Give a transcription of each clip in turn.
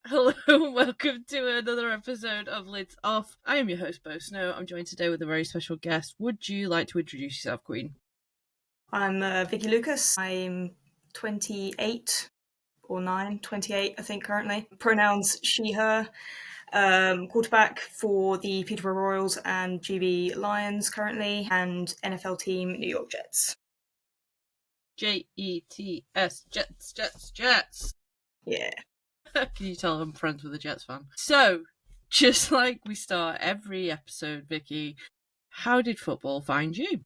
Hello and welcome to another episode of Lids Off. I am your host, Bo Snow. I'm joined today with a very special guest. Would you like to introduce yourself, Queen? I'm Vicky Lucas. I'm 28 or 9, 28, I think, currently. Pronouns she, her. Quarterback for the Peterborough Royals and GB Lions currently, and NFL team New York Jets. Jets, Jets, Jets, Jets. Yeah. Can you tell I'm friends with a Jets fan? So, just like we start every episode, Vicky, how did football find you?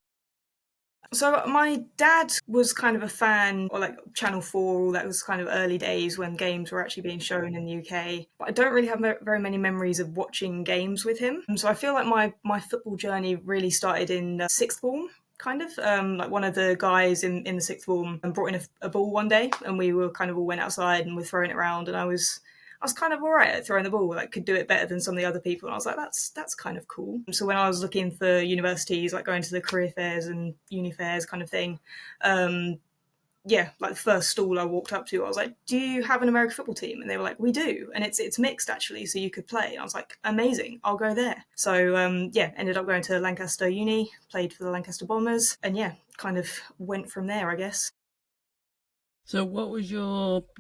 So my dad was kind of a fan, or like Channel 4, all that was kind of early days when games were actually being shown in the UK. But I don't really have very many memories of watching games with him. So I feel like my football journey really started in sixth form. Kind of like one of the guys in the sixth form brought in a ball one day, and we were kind of all went outside and were throwing it around, and I was kind of all right at throwing the ball. Like, could do it better than some of the other people. And I was like, that's kind of cool. So when I was looking for universities, like going to the career fairs and uni fairs kind of thing, yeah, like the first stall I walked up to, I was like, "Do you have an American football team?" And they were like, "We do, and it's mixed actually, so you could play." And I was like, "Amazing, I'll go there." So yeah, ended up going to Lancaster Uni, played for the Lancaster Bombers, and yeah, kind of went from there, I guess. So,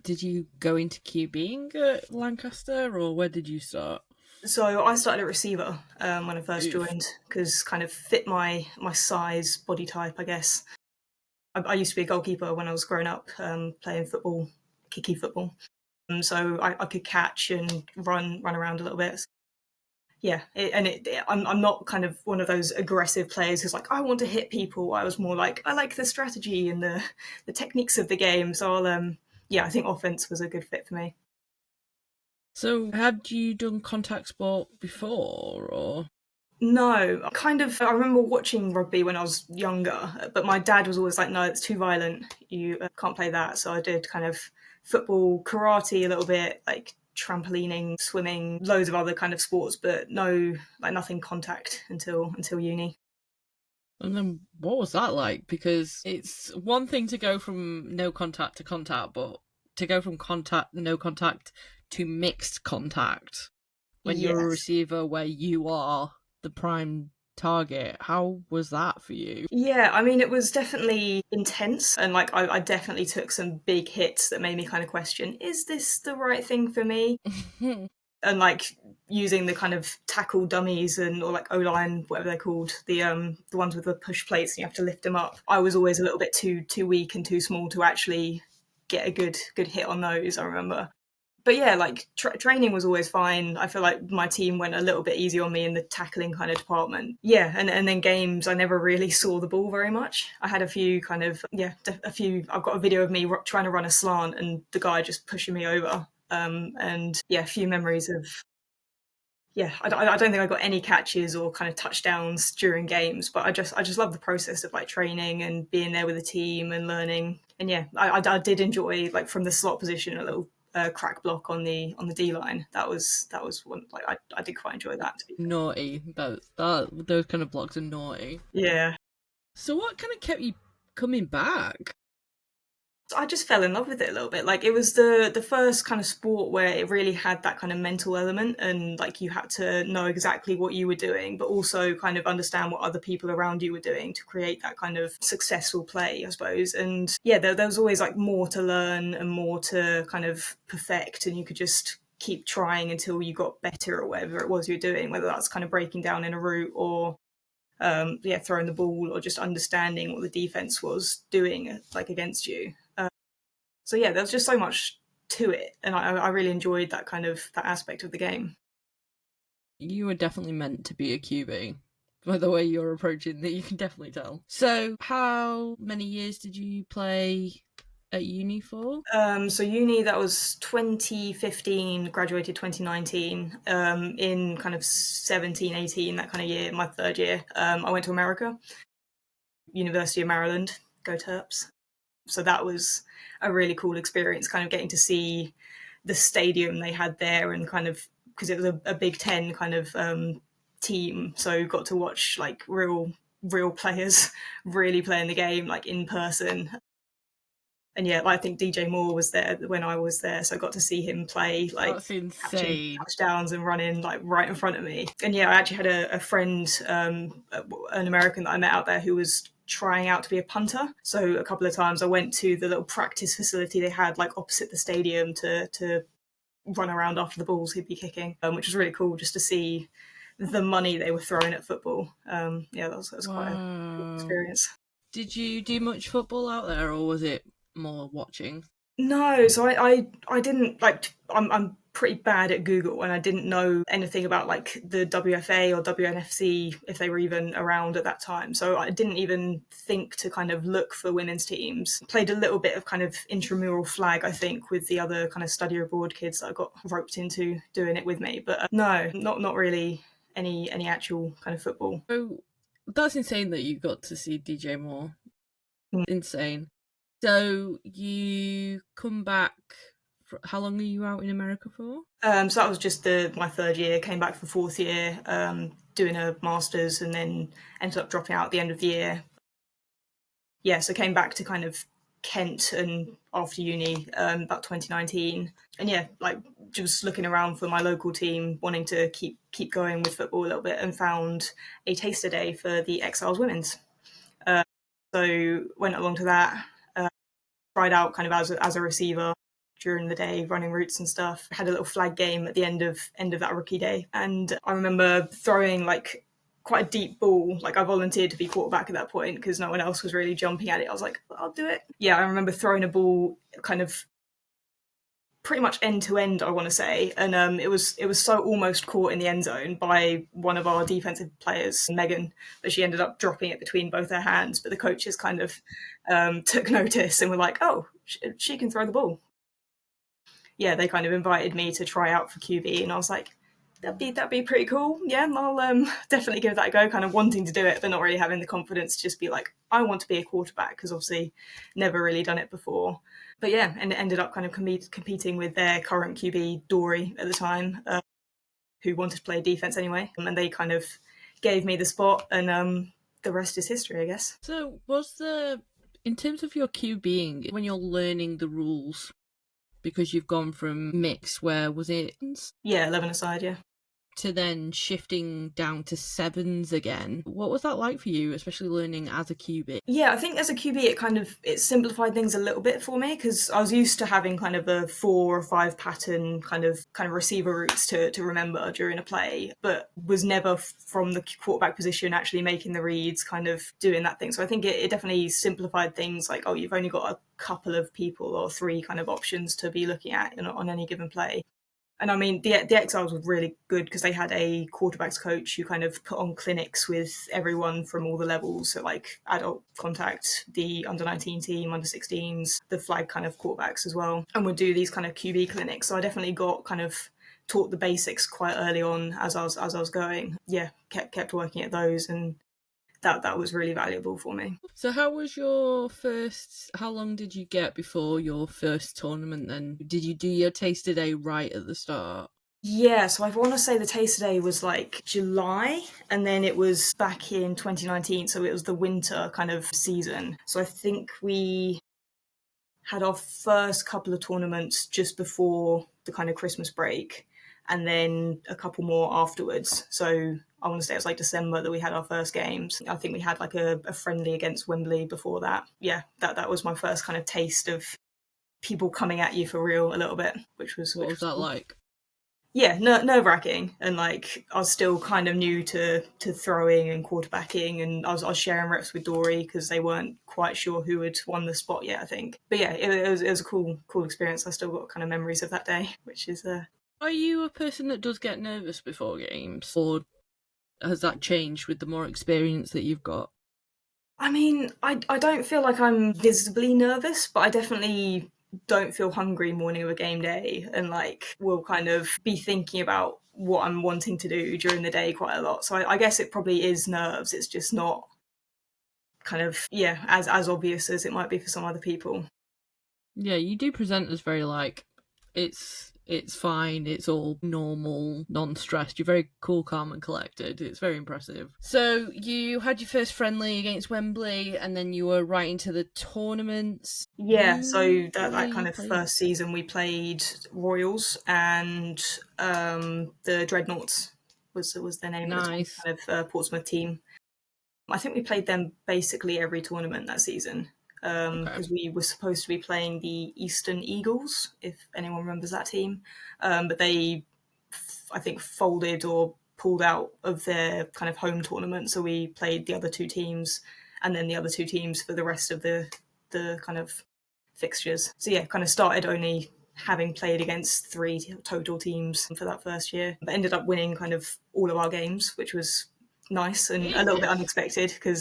did you go into QBing at Lancaster, or where did you start? So I started at receiver when I first Oof. joined because kind of fit my size, body type, I guess. I used to be a goalkeeper when I was growing up, playing football, kicky football. So I could catch and run around a little bit. Yeah, I'm not kind of one of those aggressive players who's like, I want to hit people. I was more like, I like the strategy and the techniques of the game. So yeah, I think offense was a good fit for me. So, had you done contact sport before, or? No, kind of. I remember watching rugby when I was younger, but my dad was always like, "No, it's too violent. You can't play that." So I did kind of football, karate a little bit, like trampolining, swimming, loads of other kind of sports, but no, like nothing contact until uni. And then what was that like? Because it's one thing to go from no contact to contact, but to go from no contact to mixed contact when you're a Yes. receiver where you are the prime target, how was that for you? Yeah, I mean, it was definitely intense, and like I definitely took some big hits that made me kind of question: Is this the right thing for me? And like using the kind of tackle dummies and or like O line, whatever they're called, the ones with the push plates and you have to lift them up. I was always a little bit too weak and too small to actually get a good hit on those. I remember. But yeah, like training was always fine. I feel like my team went a little bit easy on me in the tackling kind of department. Yeah, and then games, I never really saw the ball very much. I had a few kind of a few. I've got a video of me trying to run a slant and the guy just pushing me over. And yeah, a few memories of yeah. I don't think I got any catches or kind of touchdowns during games, but I just love the process of like training and being there with the team and learning. And yeah, I did enjoy like from the slot position a little crack block on the D line. That was one like I did quite enjoy that. To be fair. Naughty. That those kind of blocks are naughty. Yeah, So what kind of kept you coming back? I just fell in love with it a little bit. Like it was the first kind of sport where it really had that kind of mental element, and like you had to know exactly what you were doing, but also kind of understand what other people around you were doing to create that kind of successful play, I suppose. And yeah, there was always like more to learn and more to kind of perfect, and you could just keep trying until you got better at whatever it was you're doing, whether that's kind of breaking down in a route or yeah, throwing the ball or just understanding what the defense was doing like against you. So yeah, there was just so much to it, and I really enjoyed that kind of that aspect of the game. You were definitely meant to be a QB. By the way you're approaching that, you can definitely tell. So, how many years did you play at uni for? So uni, that was 2015, graduated 2019. In kind of 17, 18, that kind of year, my third year, I went to America, University of Maryland, go Terps. So that was a really cool experience, kind of getting to see the stadium they had there and kind of because it was a Big Ten kind of team, so got to watch like real players really playing the game like in person. And yeah, I think DJ Moore was there when I was there, so I got to see him play, like That's catching insane. touchdowns and running like right in front of me. And yeah, I actually had a friend, an American that I met out there who was trying out to be a punter. So a couple of times I went to the little practice facility they had like opposite the stadium to run around after the balls he'd be kicking, which was really cool just to see the money they were throwing at football. Yeah, that was quite a cool Wow. experience. Did you do much football out there, or was it more watching? No, so I didn't like. I'm pretty bad at Google, and I didn't know anything about like the WFA or WNFC if they were even around at that time. So I didn't even think to kind of look for women's teams. Played a little bit of kind of intramural flag, I think, with the other kind of study abroad kids that I got roped into doing it with me. But no, not really any actual kind of football. So that's insane that you got to see DJ Moore. Mm. Insane. So you come back. How long are you out in America for? So that was just my third year. Came back for fourth year, doing a masters, and then ended up dropping out at the end of the year. Yeah, so came back to kind of Kent and after uni, about 2019, and yeah, like just looking around for my local team, wanting to keep going with football a little bit, and found a taster day for the Exiles Women's. So went along to that, tried out kind of as a receiver during the day, running routes and stuff. Had a little flag game at the end of that rookie day, and I remember throwing like quite a deep ball. Like I volunteered to be quarterback at that point because no one else was really jumping at it. I was like, I'll do it. Yeah, I remember throwing a ball kind of pretty much end to end, I want to say, and it was so almost caught in the end zone by one of our defensive players, Megan, but she ended up dropping it between both her hands. But the coaches kind of took notice and were like, "Oh, she can throw the ball." Yeah, they kind of invited me to try out for QB, and I was like, that'd be pretty cool. Yeah, I'll definitely give that a go. Kind of wanting to do it, but not really having the confidence to just be like, I want to be a quarterback because obviously never really done it before. But yeah, and it ended up kind of competing with their current QB Dory at the time, who wanted to play defense anyway, and they kind of gave me the spot, and the rest is history, I guess. So was the in terms of your QBing when you're learning the rules because you've gone from mix where was it Yeah, 11 aside, yeah. to then shifting down to sevens again. What was that like for you, especially learning as a QB? Yeah, I think as a QB, it simplified things a little bit for me because I was used to having kind of a 4 or 5 pattern kind of receiver routes to remember during a play, but was never from the quarterback position actually making the reads, kind of doing that thing. So I think it definitely simplified things. Like, oh, you've only got a couple of people or 3 kind of options to be looking at on any given play. And I mean, the Exiles were really good because they had a quarterbacks coach who kind of put on clinics with everyone from all the levels. So, like adult contact, the under 19 team, under 16s, the flag kind of quarterbacks as well, and would do these kind of QB clinics. So I definitely got kind of taught the basics quite early on as I was going. Yeah, kept working at those, and that was really valuable for me. So how was your first how long did you get before your first tournament then? Did you do your taster day right at the start? Yeah, so I want to say the taster day was like July, and then it was back in 2019, so it was the winter kind of season. So I think we had our first couple of tournaments just before the kind of Christmas break, and then a couple more afterwards. So I want to say it was like December that we had our first games. I think we had like a friendly against Wembley before that. Yeah, that was my first kind of taste of people coming at you for real a little bit, What which was was that cool. like? Yeah, nerve wracking, and like I was still kind of new to throwing and quarterbacking, and I was sharing reps with Dory because they weren't quite sure who had won the spot yet, I think. But yeah, it was a cool experience. I still got kind of memories of that day, which is Are you a person that does get nervous before games? Or has that changed with the more experience that you've got? I mean, I don't feel like I'm visibly nervous, but I definitely don't feel hungry morning of a game day, and like will kind of be thinking about what I'm wanting to do during the day quite a lot. So I guess it probably is nerves. It's just not kind of, yeah, as obvious as it might be for some other people. Yeah, you do present as very like it's It's fine. It's all normal, non-stressed. You're very cool, calm, and collected. It's very impressive. So you had your first friendly against Wembley, and then you were right into the tournaments. Yeah, so Who were that kind you of playing? first season we played Royals and the Dreadnoughts was their name at the time, Nice. kind of Portsmouth team. I think we played them basically every tournament that season Okay. because we were supposed to be playing the Eastern Eagles, if anyone remembers that team, but they, I think, folded or pulled out of their kind of home tournament. So we played the other two teams, and then the other two teams for the rest of the kind of fixtures. So yeah, kind of started only having played against three total teams for that first year, but ended up winning kind of all of our games, which was nice and a little bit Jesus. unexpected because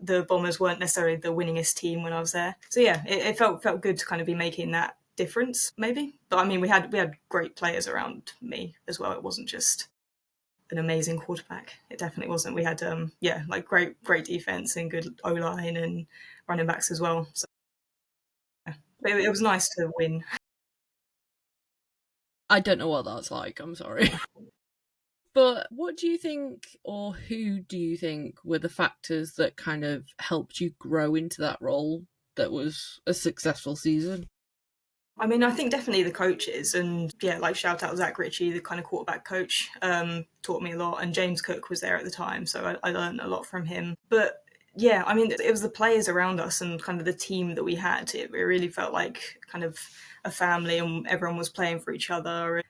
the Bombers weren't necessarily the winningest team when I was there. So yeah, it felt good to kind of be making that difference, maybe. But I mean, we had great players around me as well. It wasn't just an amazing quarterback. It definitely wasn't. We had yeah, like great defense and good O line and running backs as well. So yeah. But it was nice to win. I don't know what that's like. I'm sorry. But what do you think, or who do you think were the factors that kind of helped you grow into that role that was a successful season? I mean, I think definitely the coaches and yeah, like shout out Zach Ritchie, the kind of quarterback coach, taught me a lot. And James Cook was there at the time, so I learned a lot from him. But yeah, I mean, it was the players around us and kind of the team that we had. It really felt like kind of a family, and everyone was playing for each other.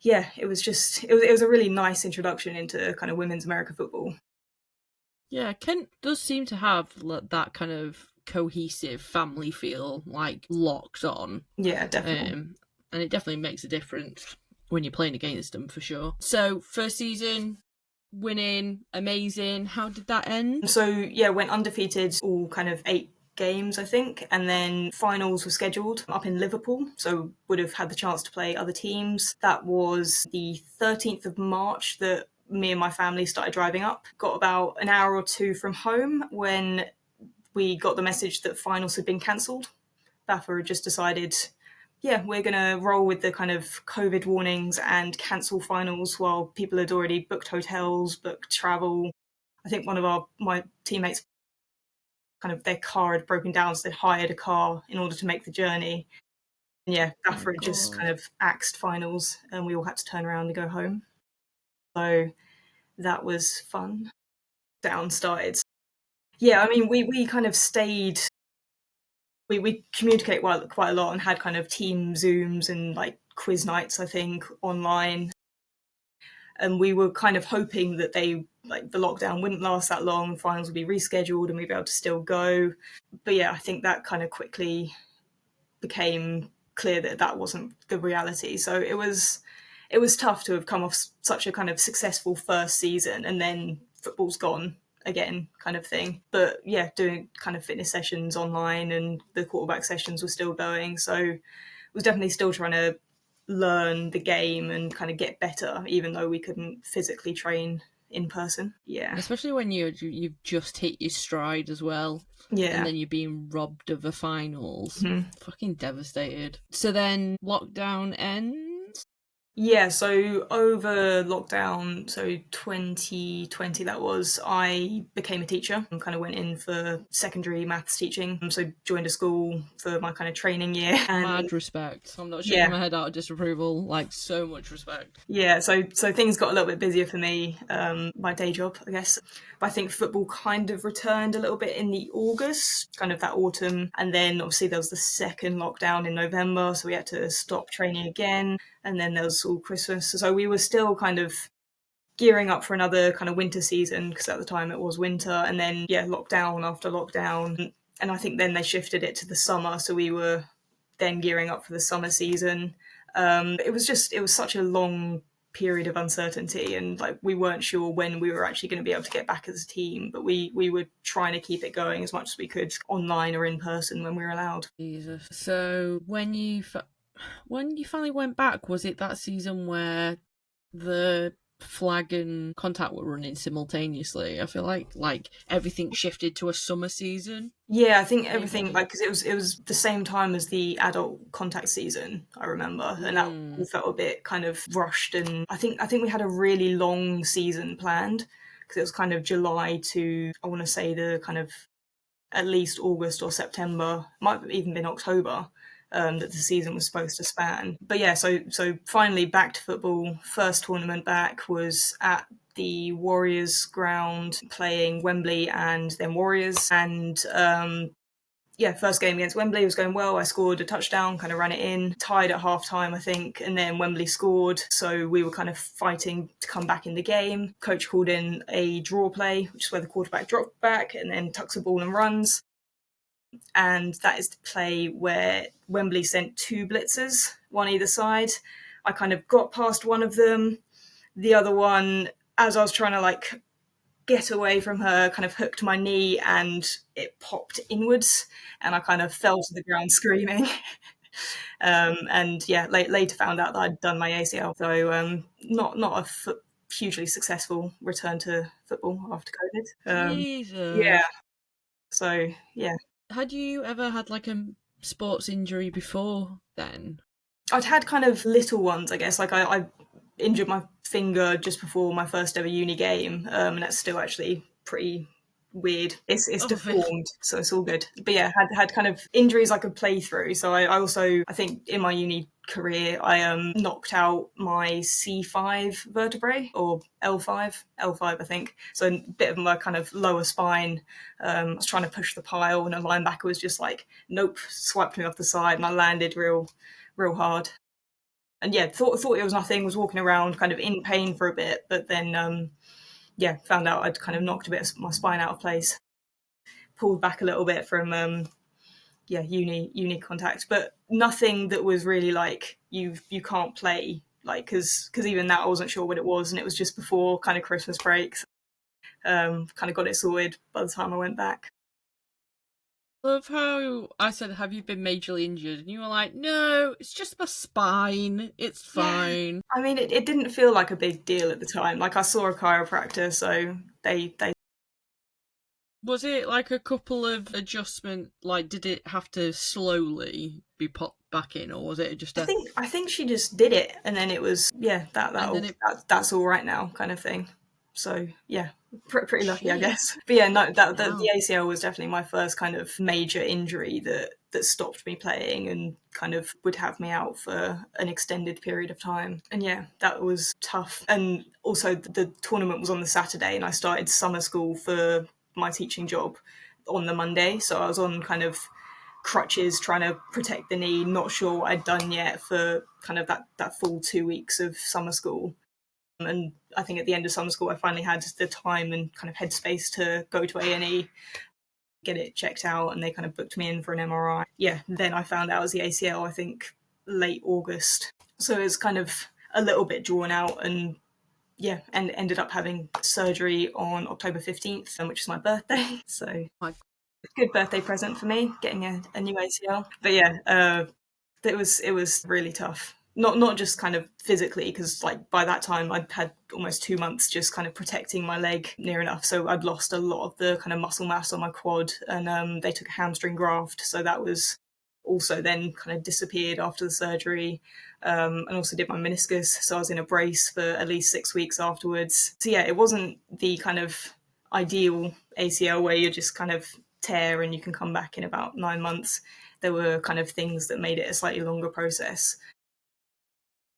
Yeah, it was just it was a really nice introduction into kind of women's America football. Yeah, Kent does seem to have that kind of cohesive family feel, like locked on. Yeah, definitely. Um, and it definitely makes a difference when you're playing against them for sure. So, first season, winning, amazing. How did that end? So yeah, went undefeated all kind of 8 games, I think, and then finals were scheduled up in Liverpool, so would have had the chance to play other teams. That was the 13th of March that me and my family started driving up. Got about an hour or two from home when we got the message that finals had been cancelled. BAFA had just decided, yeah, we're going to roll with the kind of COVID warnings and cancel finals while people had already booked hotels, booked travel. I think one of my teammates kind of their car had broken down, so they hired a car in order to make the journey. And yeah, Oh BAFTA just god. kind of axed finals, and we all had to turn around and go home. So that was fun. Down started. Yeah, I mean, we kind of stayed. We communicate quite a lot and had kind of team zooms and like quiz nights, I think, online. And we were kind of hoping that they like the lockdown wouldn't last that long, finals would be rescheduled, and we'd be able to still go. But yeah, I think that kind of quickly became clear that that wasn't the reality. So it was tough to have come off such a kind of successful first season and then football's gone again kind of thing. But yeah, doing kind of fitness sessions online and the quarterback sessions were still going. So it was definitely still trying to learn the game and kind of get better, even though we couldn't physically train in person. Yeah. Especially when you've just hit your stride as well, and Yeah. then you're being robbed of a finals. Mhm. Fucking devastated. So then lockdown ends. Yeah, so over lockdown, so 2020 that was, I became a teacher and kind of went in for secondary maths teaching. So joined a school for my kind of training year and Mad respect. I'm not shaking yeah, my head out of disapproval. Like so much respect. yeah, so things got a little bit busier for me, my day job, I guess. But I think football kind of returned a little bit in the August, kind of that autumn. And then obviously there was the second lockdown in November, so we had to stop training again. And then there was all Christmas. So we were still kind of gearing up for another kind of winter season because at the time it was winter. And then, yeah, lockdown after lockdown. And I think then they shifted it to the summer. So we were then gearing up for the summer season. It was such a long period of uncertainty, and like we weren't sure when we were actually going to be able to get back as a team, but we were trying to keep it going as much as we could online or in person when we were allowed. Jesus. So when you finally went back, was it that season where the flag and contact were running simultaneously. I feel like everything shifted to a summer season. Yeah, I think everything, Maybe. like, because it was the same time as the adult contact season, I remember, and that all Mm. felt a bit kind of rushed. And I think we had a really long season planned because it was kind of July to, I want to say, the kind of at least August or September, might have even been October, that the season was supposed to span. But yeah, so finally back to football. First tournament back was at the Warriors ground, playing Wembley and then Warriors. And yeah, first game against Wembley was going well. I scored a touchdown, kind of ran it in, tied at half time, I think, and then Wembley scored. So we were kind of fighting to come back in the game. Coach called in a draw play, which is where the quarterback drops back and then tucks the ball and runs. And that is the play where Wembley sent two blitzers, one either side. I kind of got past one of them. The other one, as I was trying to like get away from her, kind of hooked my knee and it popped inwards, and I kind of fell to the ground screaming. And yeah, later found out that I'd done my ACL. So not a hugely successful return to football after COVID. Yeah, Jesus. so yeah. Had you ever had like a sports injury before then? I'd had kind of little ones, I guess. Like I injured my finger just before my first ever uni game, and that's still actually pretty weird. It's Oh, really? deformed, so it's all good. But yeah, had kind of injuries I could play through. So I also, I think in my uni career I knocked out my C5 vertebrae, or L5 I think. So a bit of my kind of lower spine. I was trying to push the pile and a linebacker was just like, nope, swiped me off the side and I landed real hard. And yeah, thought it was nothing. Was walking around kind of in pain for a bit, but then yeah, found out I'd kind of knocked a bit of my spine out of place. Pulled back a little bit from yeah, uni contact, but nothing that was really like you can't play, like, because even that I wasn't sure what it was, and it was just before kind of Christmas breaks. Kind of got it sorted by the time I went back. Love how I said, "Have you been majorly injured?" And you were like, "No, it's just my spine. It's Yeah, fine." I mean, it didn't feel like a big deal at the time. Like I saw a chiropractor, so they Was it like a couple of adjustment? Like, did it have to slowly be popped back in, or was it just a I think she just did it, and then it was, yeah, and then it? that's all right now kind of thing. So yeah, pretty lucky, I Shit. guess. But yeah, no, the Hell. ACL was definitely my first kind of major injury that stopped me playing and kind of would have me out for an extended period of time. And yeah, that was tough. And also, the tournament was on the Saturday, and I started summer school for my teaching job on the Monday, so I was on kind of crutches trying to protect the knee, not sure what I'd done yet for kind of that full 2 weeks of summer school. And I think at the end of summer school I finally had the time and kind of headspace to go to A&E, get it checked out, and they kind of booked me in for an MRI. Yeah, then I found out it was the ACL, I think late August. So it's kind of a little bit drawn out, and yeah, and ended up having surgery on October 15th, which is my birthday. So My good birthday present for me, getting a new ACL. But yeah, it was really tough. Not just kind of physically, because like by that time I'd had almost 2 months just kind of protecting my leg near enough, so I'd lost a lot of the kind of muscle mass on my quad, and they took a hamstring graft, so that was also then kind of disappeared after the surgery. And also did my meniscus, so I was in a brace for at least 6 weeks afterwards. So yeah, it wasn't the kind of ideal ACL where you just kind of tear and you can come back in about 9 months. There were kind of things that made it a slightly longer process.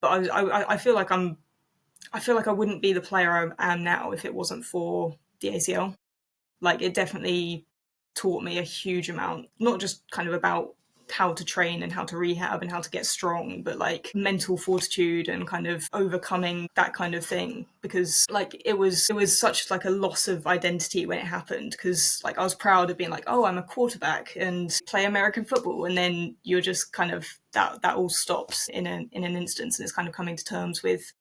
But I feel like I feel like I wouldn't be the player I am now if it wasn't for the ACL. Like it definitely taught me a huge amount, not just kind of about how to train and how to rehab and how to get strong, but like mental fortitude and kind of overcoming that kind of thing. Because like it was such like a loss of identity when it happened, because like I was proud of being like, oh, I'm a quarterback and play American football, and then you're just kind of that all stops in an instance, and it's kind of coming to terms with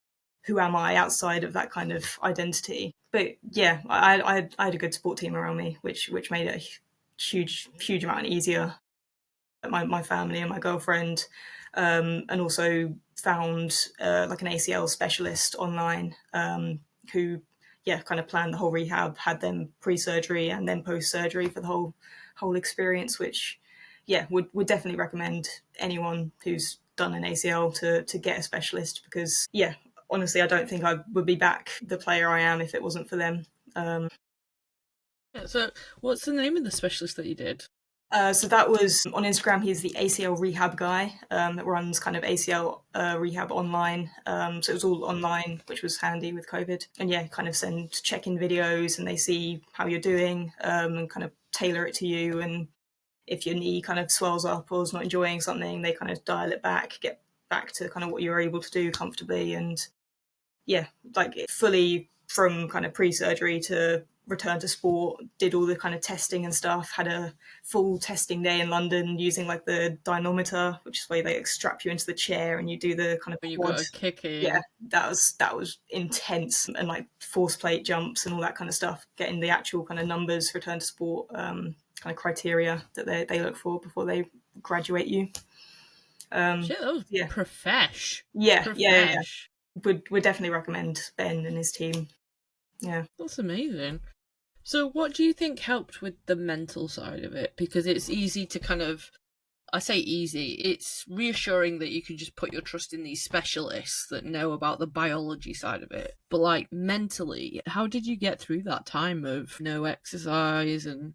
who am I outside of that kind of identity. But yeah, I had a good support team around me, which made it a huge amount easier. My family and my girlfriend, and also found like an ACL specialist online who, yeah, kind of planned the whole rehab, had them pre-surgery and then post-surgery for the whole experience, which, yeah, would definitely recommend anyone who's done an ACL to get a specialist, because, yeah, honestly, I don't think I would be back the player I am if it wasn't for them. Yeah, so what's the name of the specialist that you did? So that was on Instagram. He's the ACL rehab guy that runs kind of ACL rehab online. So it was all online, which was handy with COVID. And yeah, kind of send check-in videos, and they see how you're doing and kind of tailor it to you. And if your knee kind of swells up or is not enjoying something, they kind of dial it back, get back to kind of what you're able to do comfortably. And yeah, like fully from kind of pre-surgery to return to sport, did all the kind of testing and stuff, had a full testing day in London using like the dynometer, which is where they like, strap you into the chair and you do the kind of When you quad. got a kick Yeah, in? that was intense, and like force plate jumps and all that kind of stuff, getting the actual kind of numbers return to sport kind of criteria that they look for before they graduate you. Shit, that was Yeah, profesh. yeah. Profesh. Would definitely recommend Ben and his team. Yeah. That's amazing. So, what do you think helped with the mental side of it? Because it's easy to kind of, I say easy, it's reassuring that you can just put your trust in these specialists that know about the biology side of it. But, like, mentally, how did you get through that time of no exercise and.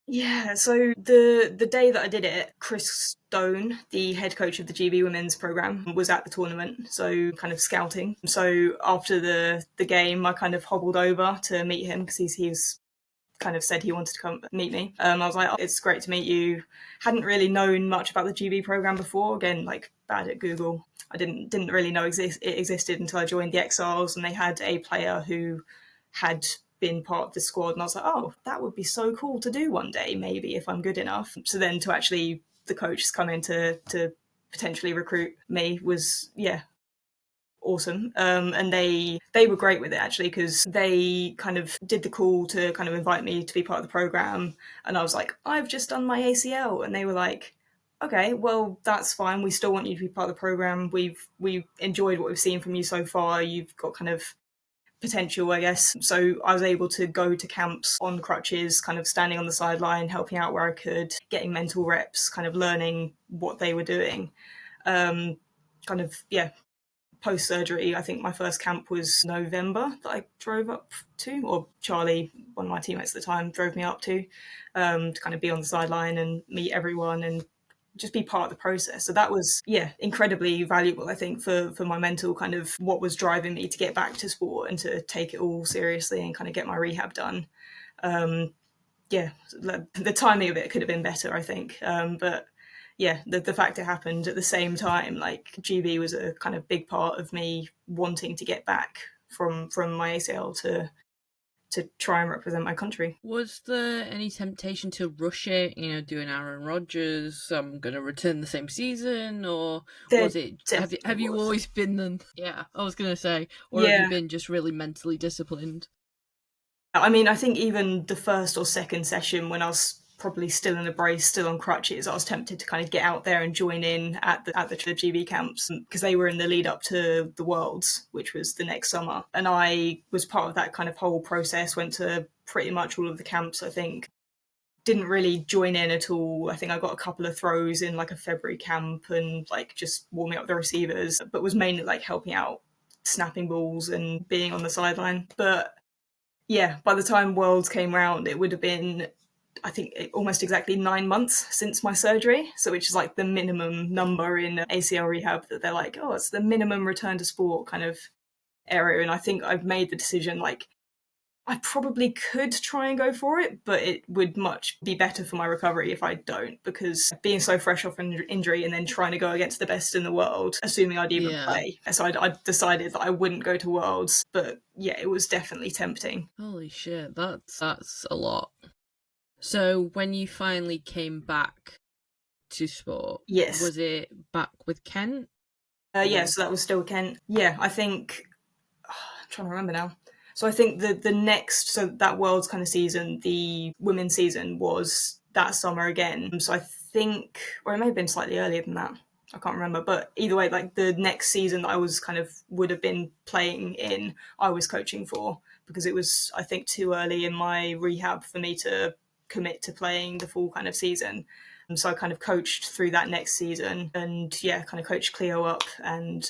Yeah, so the day that I did it, Chris Stone, the head coach of the GB women's program, was at the tournament, so kind of scouting. So after the game, I kind of hobbled over to meet him because he's kind of said he wanted to come meet me. I was like, oh, it's great to meet you. Hadn't really known much about the GB program before. Again, like bad at Google. I didn't really know it existed until I joined the Exiles, and they had a player who had been part of the squad, and I was like, oh, that would be so cool to do one day, maybe if I'm good enough. So then to actually the coach has come in to potentially recruit me was, yeah, awesome. And they were great with it actually, because they kind of did the call to kind of invite me to be part of the program, and I was like, I've just done my ACL, and they were like, okay, well that's fine. We still want you to be part of the program. We enjoyed what we've seen from you so far. You've got kind of potential, I guess. So I was able to go to camps on crutches, kind of standing on the sideline, helping out where I could, getting mental reps, kind of learning what they were doing. Kind of, yeah, post surgery, I think my first camp was November that I drove up to, or Charlie, one of my teammates at the time, drove me up to kind of be on the sideline and meet everyone and just be part of the process. So that was, yeah, incredibly valuable, I think, for my mental kind of what was driving me to get back to sport and to take it all seriously and kind of get my rehab done. Yeah, the timing of it could have been better, I think. But yeah, the fact it happened at the same time, like GB was a kind of big part of me wanting to get back from my ACL to try and represent my country. Was there any temptation to rush it, doing Aaron Rodgers, I'm going to return the same season, or There was it, have definitely you was. always been then? Yeah, I was going to say, or have you Yeah. been just really mentally disciplined? I mean, I think even the first or second session when I was probably still in a brace, still on crutches, I was tempted to kind of get out there and join in at the GB camps because they were in the lead up to the Worlds, which was the next summer. And I was part of that kind of whole process, went to pretty much all of the camps, I think. Didn't really join in at all. I think I got a couple of throws in like a February camp and like just warming up the receivers, but was mainly like helping out, snapping balls and being on the sideline. But yeah, by the time Worlds came round, it would have been, I think, almost exactly 9 months since my surgery. So, which is like the minimum number in ACL rehab that they're like, oh, it's the minimum return to sport kind of area. And I think I've made the decision, like, I probably could try and go for it, but it would much be better for my recovery if I don't, because being so fresh off an injury and then trying to go against the best in the world, assuming I'd even Yeah. play. So I decided that I wouldn't go to Worlds, but yeah, it was definitely tempting. Holy shit, that's a lot. So when you finally came back to sport, Yes. was it back with Kent? Yeah, Or so that was still Kent. Yeah, I think, I'm trying to remember now. So I think the next, so that Worlds kind of season, the women's season was that summer again. So I think, or it may have been slightly earlier than that. I can't remember, but either way, like the next season that I was kind of would have been playing in, I was coaching for, because it was, I think, too early in my rehab for me to commit to playing the full kind of season. And so I kind of coached through that next season, and yeah, kind of coached Cleo up, and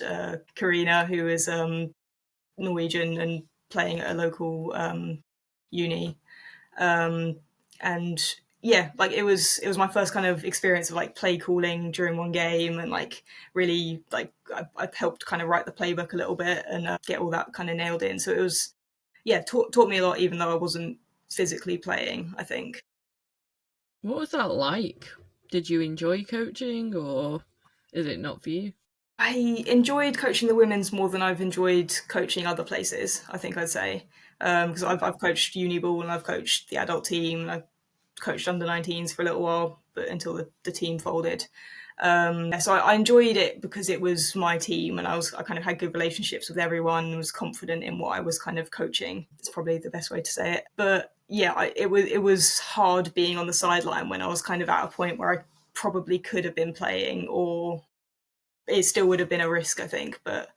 Karina, who is Norwegian and playing at a local uni. And yeah, like it was my first kind of experience of like play calling during one game, and like really like I helped kind of write the playbook a little bit and get all that kind of nailed in. So it was, yeah, taught me a lot, even though I wasn't physically playing, I think. What was that like? Did you enjoy coaching, or is it not for you? I enjoyed coaching the women's more than I've enjoyed coaching other places, I think I'd say. Because I've coached uni ball, and I've coached the adult team, and I've coached under 19s for a little while, but until the team folded. So I enjoyed it because it was my team, and I kind of had good relationships with everyone, and was confident in what I was kind of coaching. It's probably the best way to say it. But yeah, it was hard being on the sideline when I was kind of at a point where I probably could have been playing, or it still would have been a risk, I think. But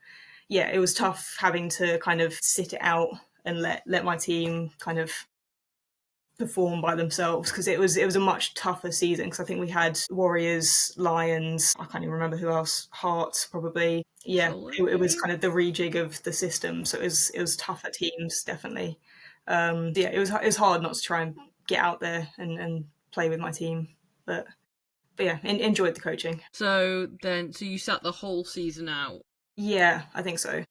yeah, it was tough having to kind of sit it out and let my team kind of perform by themselves, because it was a much tougher season, because I think we had Warriors, Lions, I can't even remember who else, Hearts probably. Yeah, it was kind of the rejig of the system, so it was tougher teams, definitely. Yeah, it was hard not to try and get out there and play with my team, but yeah, enjoyed the coaching. So you sat the whole season out, Yeah, I think so.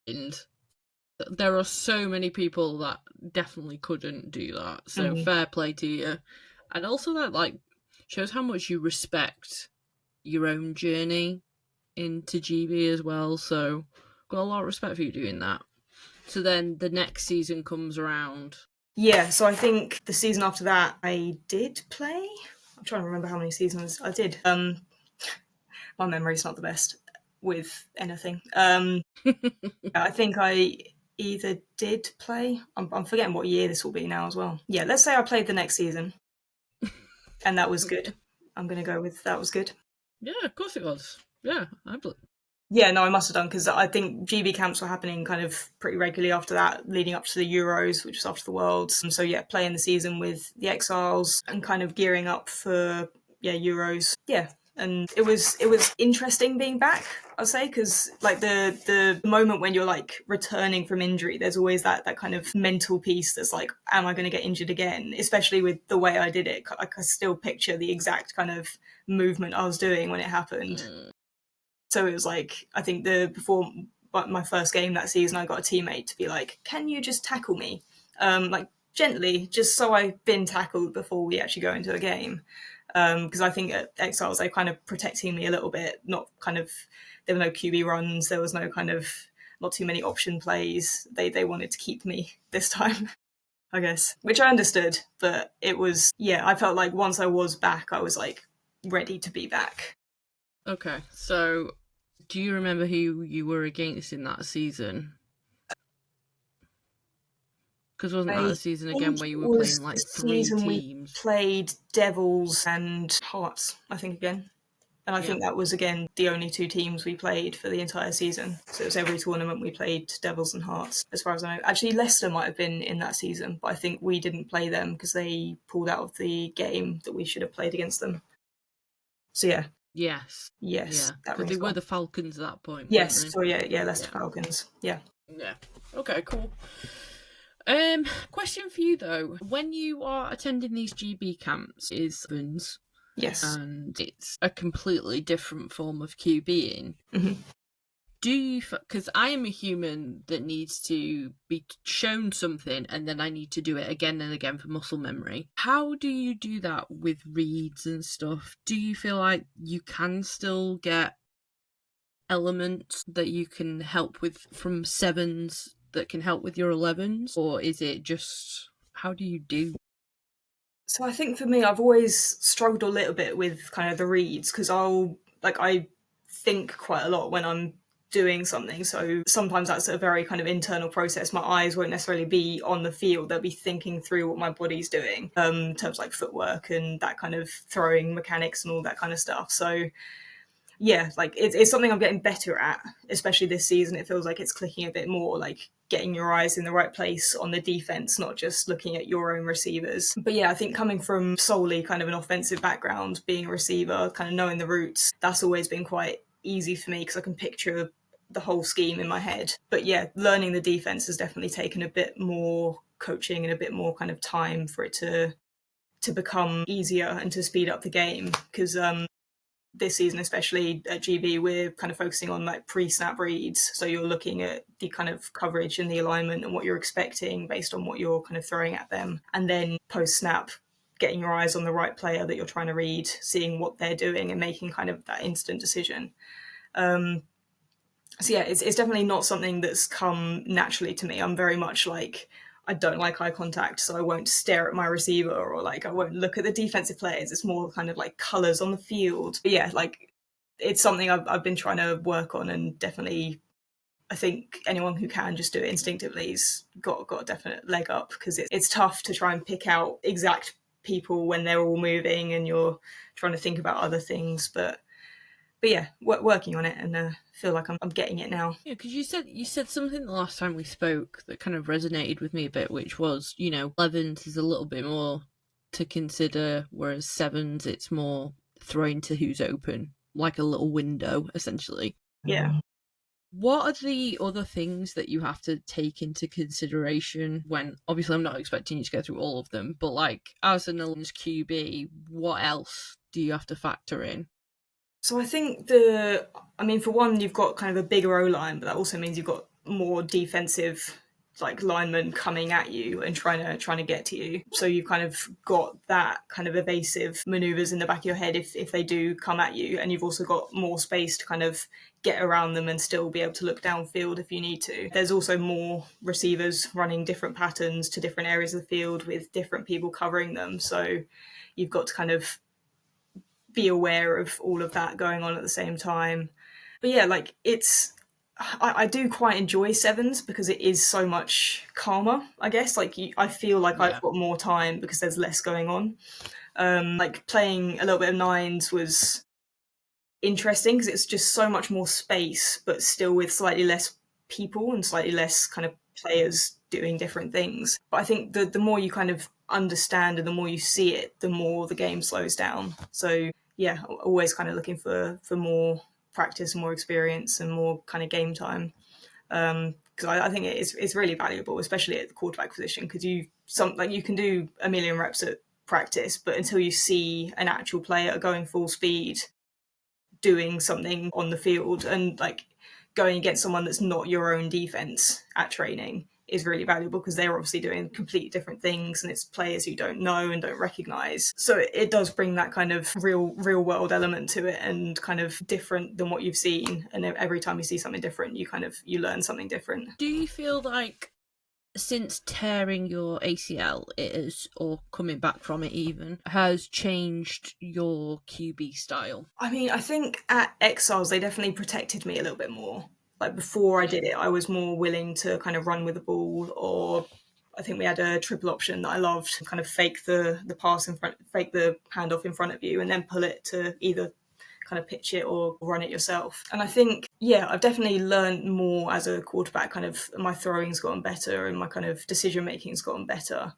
and there are so many people that definitely couldn't do that. So Mm. fair play to you, and also that like shows how much you respect your own journey into GB as well. So got a lot of respect for you doing that. So then the next season comes around. Yeah, so I think the season after that I did play. I'm trying to remember how many seasons I did. My memory's not the best with anything. I think I either did play. I'm forgetting what year this will be now as well. Yeah, let's say I played the next season, and that was good. Okay. I'm going to go with that was good. Yeah, of course it was. Yeah, Yeah, no, I must have done, because I think GB camps were happening kind of pretty regularly after that, leading up to the Euros, which was after the Worlds. And so yeah, playing the season with the Exiles and kind of gearing up for Euros. Yeah, and it was interesting being back, I'll say, because like the moment when you're like returning from injury, there's always that kind of mental piece that's like, am I going to get injured again? Especially with the way I did it, like I still picture the exact kind of movement I was doing when it happened. So it was like, I think before my first game that season, I got a teammate to be like, "Can you just tackle me, like gently, just so I've been tackled before we actually go into a game?" Because I think at Exiles they kind of protecting me a little bit, not kind of, there were no QB runs, there was no kind of, not too many option plays. They wanted to keep me this time, I guess, which I understood. But it was, yeah, I felt like once I was back, I was like ready to be back. okay. So do you remember who you were against in that season? Because wasn't that I the season again think where you it were was playing the like three season we teams? played Devils and Hearts, I think, again. And I Yeah. think that was, again, the only two teams we played for the entire season. So it was every tournament we played Devils and Hearts, as far as I know. Actually, Leicester might have been in that season, but I think we didn't play them because they pulled out of the game that we should have played against them. So yeah, Yes. yes, Yeah. that Because they rings a were bell. the Falcons at that point, weren't Yes, they? so yeah, Leicester Yeah. Falcons. Yeah. Yeah. Okay, cool. Question for you though. When you are attending these GB camps is sevens, Yes. and it's a completely different form of QBing. Hmm. Do you, because I am a human that needs to be shown something and then I need to do it again and again for muscle memory. How do you do that with reads and stuff? Do you feel like you can still get elements that you can help with from sevens that can help with your 11s, or is it just, how do you do? So I think for me, I've always struggled a little bit with kind of the reads, because I think quite a lot when I'm doing something. So sometimes that's a very kind of internal process. My eyes won't necessarily be on the field. They'll be thinking through what my body's doing, in terms of like footwork and that kind of throwing mechanics and all that kind of stuff. So yeah, like it's something I'm getting better at, especially this season. It feels like it's clicking a bit more, like getting your eyes in the right place on the defense, not just looking at your own receivers. But yeah, I think coming from solely kind of an offensive background, being a receiver, kind of knowing the routes, that's always been quite easy for me because I can picture the whole scheme in my head. But yeah, learning the defense has definitely taken a bit more coaching and a bit more kind of time for it to become easier and to speed up the game, because this season, especially at GB, we're kind of focusing on like pre-snap reads. So you're looking at the kind of coverage and the alignment and what you're expecting based on what you're kind of throwing at them. And then post-snap, getting your eyes on the right player that you're trying to read, seeing what they're doing and making kind of that instant decision. So yeah, it's definitely not something that's come naturally to me. I'm very much like, I don't like eye contact, so I won't stare at my receiver, or like I won't look at the defensive players. It's more kind of like colours on the field. But yeah, like it's something I've been trying to work on, and definitely I think anyone who can just do it instinctively's got a definite leg up, because it's tough to try and pick out exact people when they're all moving and you're trying to think about other things. But yeah, working on it, and feel like I'm getting it now. Yeah, because you said something the last time we spoke that kind of resonated with me a bit, which was, 11s is a little bit more to consider, whereas 7s it's more throwing to who's open, like a little window, essentially. Yeah. What are the other things that you have to take into consideration when, obviously I'm not expecting you to go through all of them, but like as an 11s QB, what else do you have to factor in? So I think for one, you've got kind of a bigger O line, but that also means you've got more defensive like linemen coming at you and trying to get to you. So you've kind of got that kind of evasive maneuvers in the back of your head if they do come at you, and you've also got more space to kind of get around them and still be able to look downfield if you need to. There's also more receivers running different patterns to different areas of the field with different people covering them. So you've got to kind of be aware of all of that going on at the same time. But yeah, like I do quite enjoy 7s because it is so much calmer, I guess. Like I feel like Yeah. I've got more time because there's less going on. Like playing a little bit of 9s was interesting because it's just so much more space, but still with slightly less people and slightly less kind of players doing different things. But I think the more you kind of understand and the more you see it, the more the game slows down. So yeah, always kind of looking for more practice, more experience, and more kind of game time. Because I think it's really valuable, especially at the quarterback position, because you can do a million reps at practice, but until you see an actual player going full speed doing something on the field and like going against someone that's not your own defense at training is really valuable, because they're obviously doing completely different things and it's players you don't know and don't recognize. So it does bring that kind of real world element to it, and kind of different than what you've seen. And every time you see something different, you learn something different. Do you feel like since tearing your ACL, it is, or coming back from it even, has changed your QB style? I mean, I think at Exiles, they definitely protected me a little bit more. Like before I did it, I was more willing to kind of run with the ball, or I think we had a triple option that I loved, kind of fake the pass in front, fake the handoff in front of you, and then pull it to either kind of pitch it or run it yourself. And I think, yeah, I've definitely learned more as a quarterback. Kind of my throwing's gotten better and my kind of decision making's gotten better.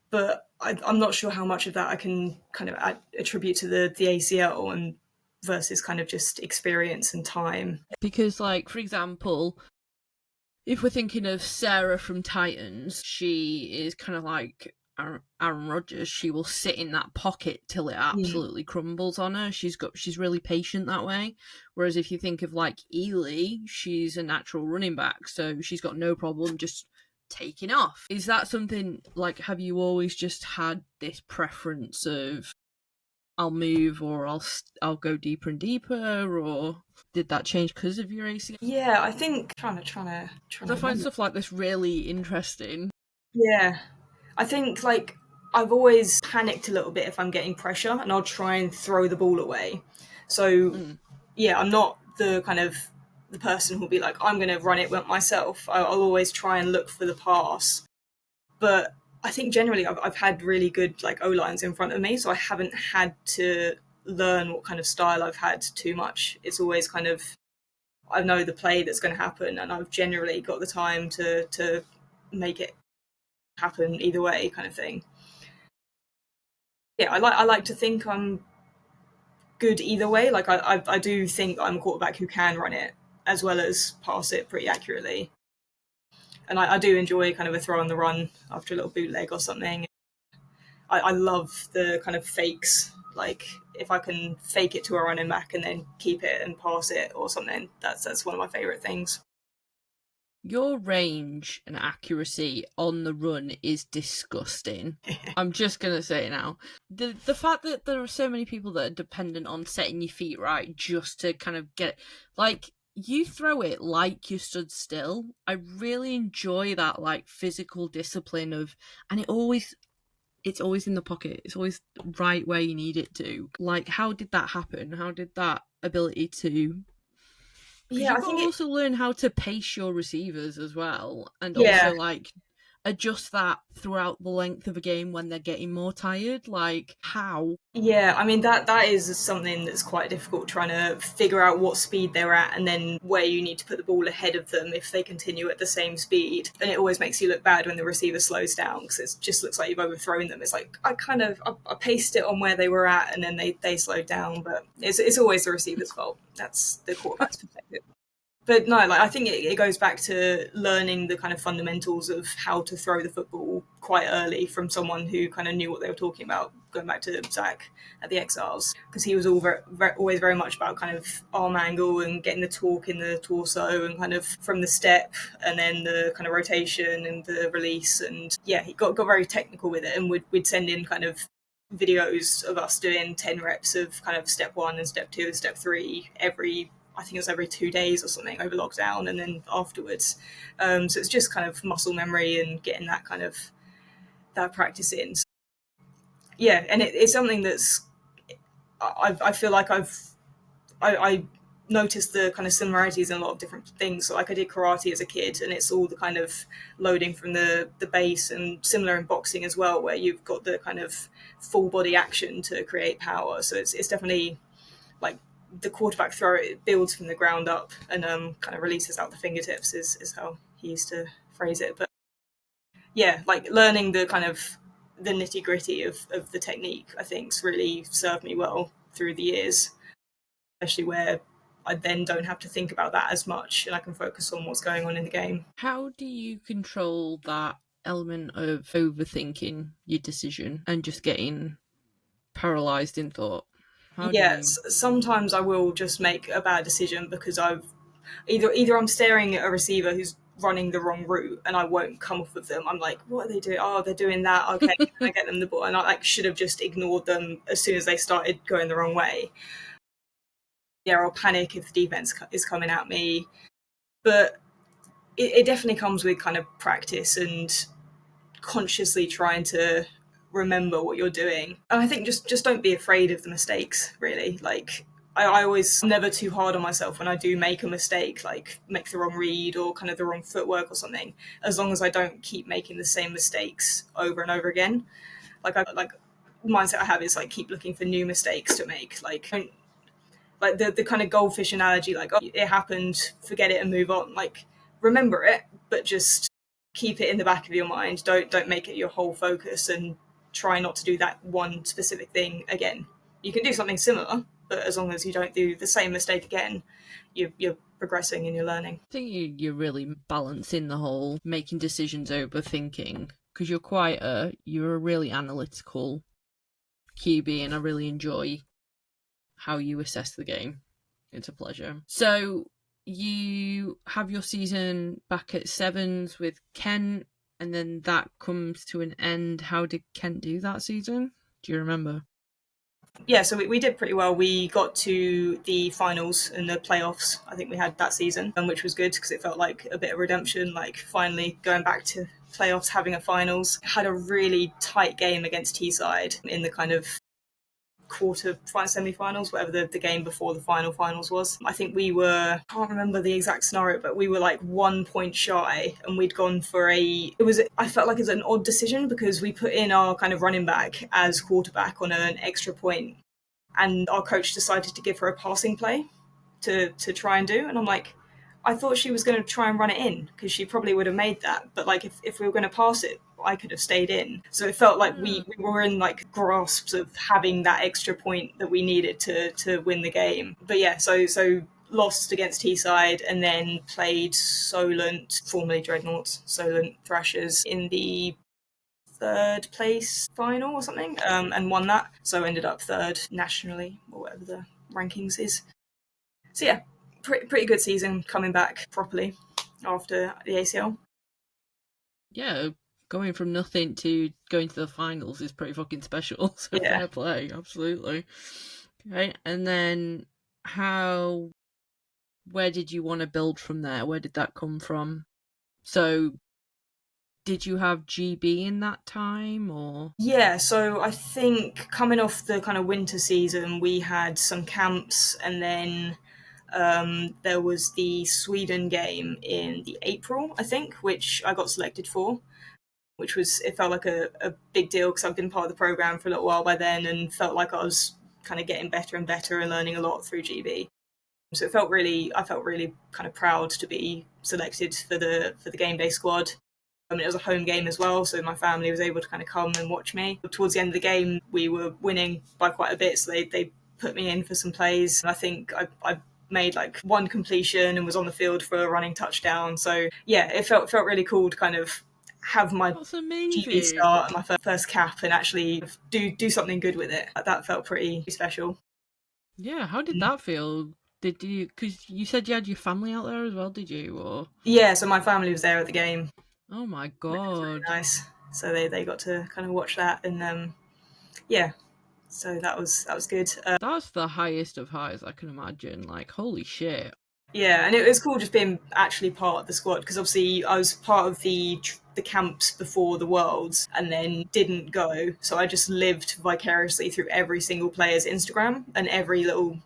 But I'm not sure how much of that I can kind of attribute to the ACL and versus kind of just experience and time. Because, like, for example, if we're thinking of Sarah from Titans, she is kind of like Aaron Rodgers. She will sit in that pocket till it absolutely crumbles on her. She's really patient that way. Whereas if you think of like Ely, she's a natural running back, so she's got no problem just taking off. Is that something like, have you always just had this preference of I'll move, or I'll go deeper and deeper, or did that change because of your ACL? Yeah, I think trying I to find remember. stuff like this really interesting. Yeah, I think like I've always panicked a little bit if I'm getting pressure, and I'll try and throw the ball away. So Mm. yeah, I'm not the kind of the person who'll be like, I'm going to run it myself. I'll always try and look for the pass. But I think generally I've had really good like O lines in front of me, so I haven't had to learn what kind of style I've had too much. It's always kind of, I know the play that's going to happen, and I've generally got the time to make it happen either way, kind of thing. Yeah, I like to think I'm good either way. Like I do think I'm a quarterback who can run it as well as pass it pretty accurately. And I do enjoy kind of a throw on the run after a little bootleg or something. I love the kind of fakes. Like if I can fake it to a running back and then keep it and pass it or something, that's one of my favourite things. Your range and accuracy on the run is disgusting. I'm just going to say it now. The fact that there are so many people that are dependent on setting your feet right just to kind of get, like, you throw it like you stood still. I really enjoy that, like, physical discipline of, and it's always in the pocket. It's always right where you need it to. Like, how did that happen? How did that ability to... Because Yeah, I you've got think to also learn how to pace your receivers as well, and yeah, also like adjust that throughout the length of a game when they're getting more tired. Like how? yeah. I mean that is something that's quite difficult, trying to figure out what speed they're at and then where you need to put the ball ahead of them if they continue at the same speed. And it always makes you look bad when the receiver slows down because it just looks like you've overthrown them. It's like I paced it on where they were at and then they slowed down, but it's always the receiver's fault. That's the quarterback's perspective. But no, like I think it goes back to learning the kind of fundamentals of how to throw the football quite early from someone who kind of knew what they were talking about. Going back to Zach at the Exiles, because he was always very much about kind of arm angle and getting the torque in the torso and kind of from the step and then the kind of rotation and the release. And yeah, he got very technical with it, and we'd send in kind of videos of us doing 10 reps of kind of step 1 and step 2 and step 3 I think it was every 2 days or something over lockdown and then afterwards. So it's just kind of muscle memory and getting that kind of that practice in. So, yeah, and it's something that's I feel like I noticed the kind of similarities in a lot of different things. So like I did karate as a kid, and it's all the kind of loading from the base, and similar in boxing as well, where you've got the kind of full body action to create power. So it's definitely like the quarterback throw, it builds from the ground up and kind of releases out the fingertips is how he used to phrase it. But yeah, like learning the kind of the nitty gritty of the technique, I think's really served me well through the years, especially where I then don't have to think about that as much and I can focus on what's going on in the game. How do you control that element of overthinking your decision and just getting paralyzed in thought? How do you? Yes, sometimes I will just make a bad decision because I've either I'm staring at a receiver who's running the wrong route and I won't come off of them. I'm like, what are they doing? Oh, they're doing that. Okay, can I get them the ball? And I like should have just ignored them as soon as they started going the wrong way. Yeah, I'll panic if the defense is coming at me. But it definitely comes with kind of practice and consciously trying to remember what you're doing. And I think just don't be afraid of the mistakes, really. Like I always never too hard on myself when I do make a mistake, like make the wrong read or kind of the wrong footwork or something, as long as I don't keep making the same mistakes over and over again. Like mindset I have is like keep looking for new mistakes to make. Like don't like the kind of goldfish analogy, like, oh, it happened, forget it and move on. Like remember it, but just keep it in the back of your mind. Don't make it your whole focus and try not to do that one specific thing again. You can do something similar, but as long as you don't do the same mistake again, you're progressing and you're learning. I think you're really balancing the whole making decisions over thinking, because you're a really analytical QB, and I really enjoy how you assess the game. It's a pleasure. So you have your season back at sevens with Kent, and then that comes to an end. How did Kent do that season? Do you remember? Yeah, so we did pretty well. We got to the finals and the playoffs. I think we had that season, which was good because it felt like a bit of redemption, like finally going back to playoffs, having a finals. Had a really tight game against Teesside in the kind of quarter semi-finals, whatever the game before the finals was. I think I can't remember the exact scenario, but we were like 1 point shy and we'd gone for I felt like it was an odd decision because we put in our kind of running back as quarterback on an extra point and our coach decided to give her a passing play to try and do. And I'm like, I thought she was going to try and run it in because she probably would have made that. But like, if we were going to pass it, I could have stayed in. So it felt like Yeah. we were in like grasps of having that extra point that we needed to win the game. But yeah, so lost against Teesside and then played Solent, formerly Dreadnoughts, Solent Thrashers in the third place final or something, and won that. So ended up third nationally or whatever the rankings is. So yeah, pretty good season coming back properly after the ACL. Yeah, going from nothing to going to the finals is pretty fucking special. So Yeah. fair play, absolutely. Okay, and then where did you want to build from there? Where did that come from? So, did you have GB in that time, or? Yeah, so I think coming off the kind of winter season, we had some camps, and then there was the Sweden game in the April, I think, which I got selected for, which was, it felt like a big deal because I've been part of the program for a little while by then and felt like I was kind of getting better and better and learning a lot through GB. So I felt really kind of proud to be selected for the game day squad. I mean, it was a home game as well, so my family was able to kind of come and watch me. But towards the end of the game, we were winning by quite a bit, so they put me in for some plays. And I think I made like one completion and was on the field for a running touchdown. So yeah, it felt really cool to kind of have my That's GB amazing. start, my first cap, and actually do something good with it. That felt pretty special. Yeah, how did that feel? Did you, because you said you had your family out there as well, did you? Or, Yeah, so my family was there at the game, oh my which was really god, nice. So they got to kind of watch that, and yeah, so that was good. that's the highest of highs I can imagine. Like, holy shit. Yeah, and it was cool just being actually part of the squad because obviously I was part of the camps before the Worlds and then didn't go, so I just lived vicariously through every single player's Instagram and every little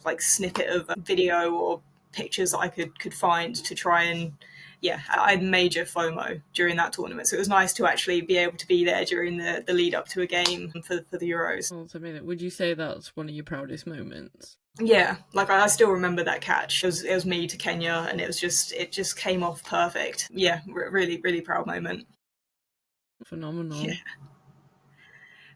like snippet of video or pictures that I could find to try and yeah, I had major FOMO during that tournament, so it was nice to actually be able to be there during the lead up to a game for the Euros. Well, I mean, would you say that's one of your proudest moments? Yeah, like I still remember that catch. It was me to Kenya, and it just came off perfect. Yeah, really proud moment. Yeah. Phenomenal.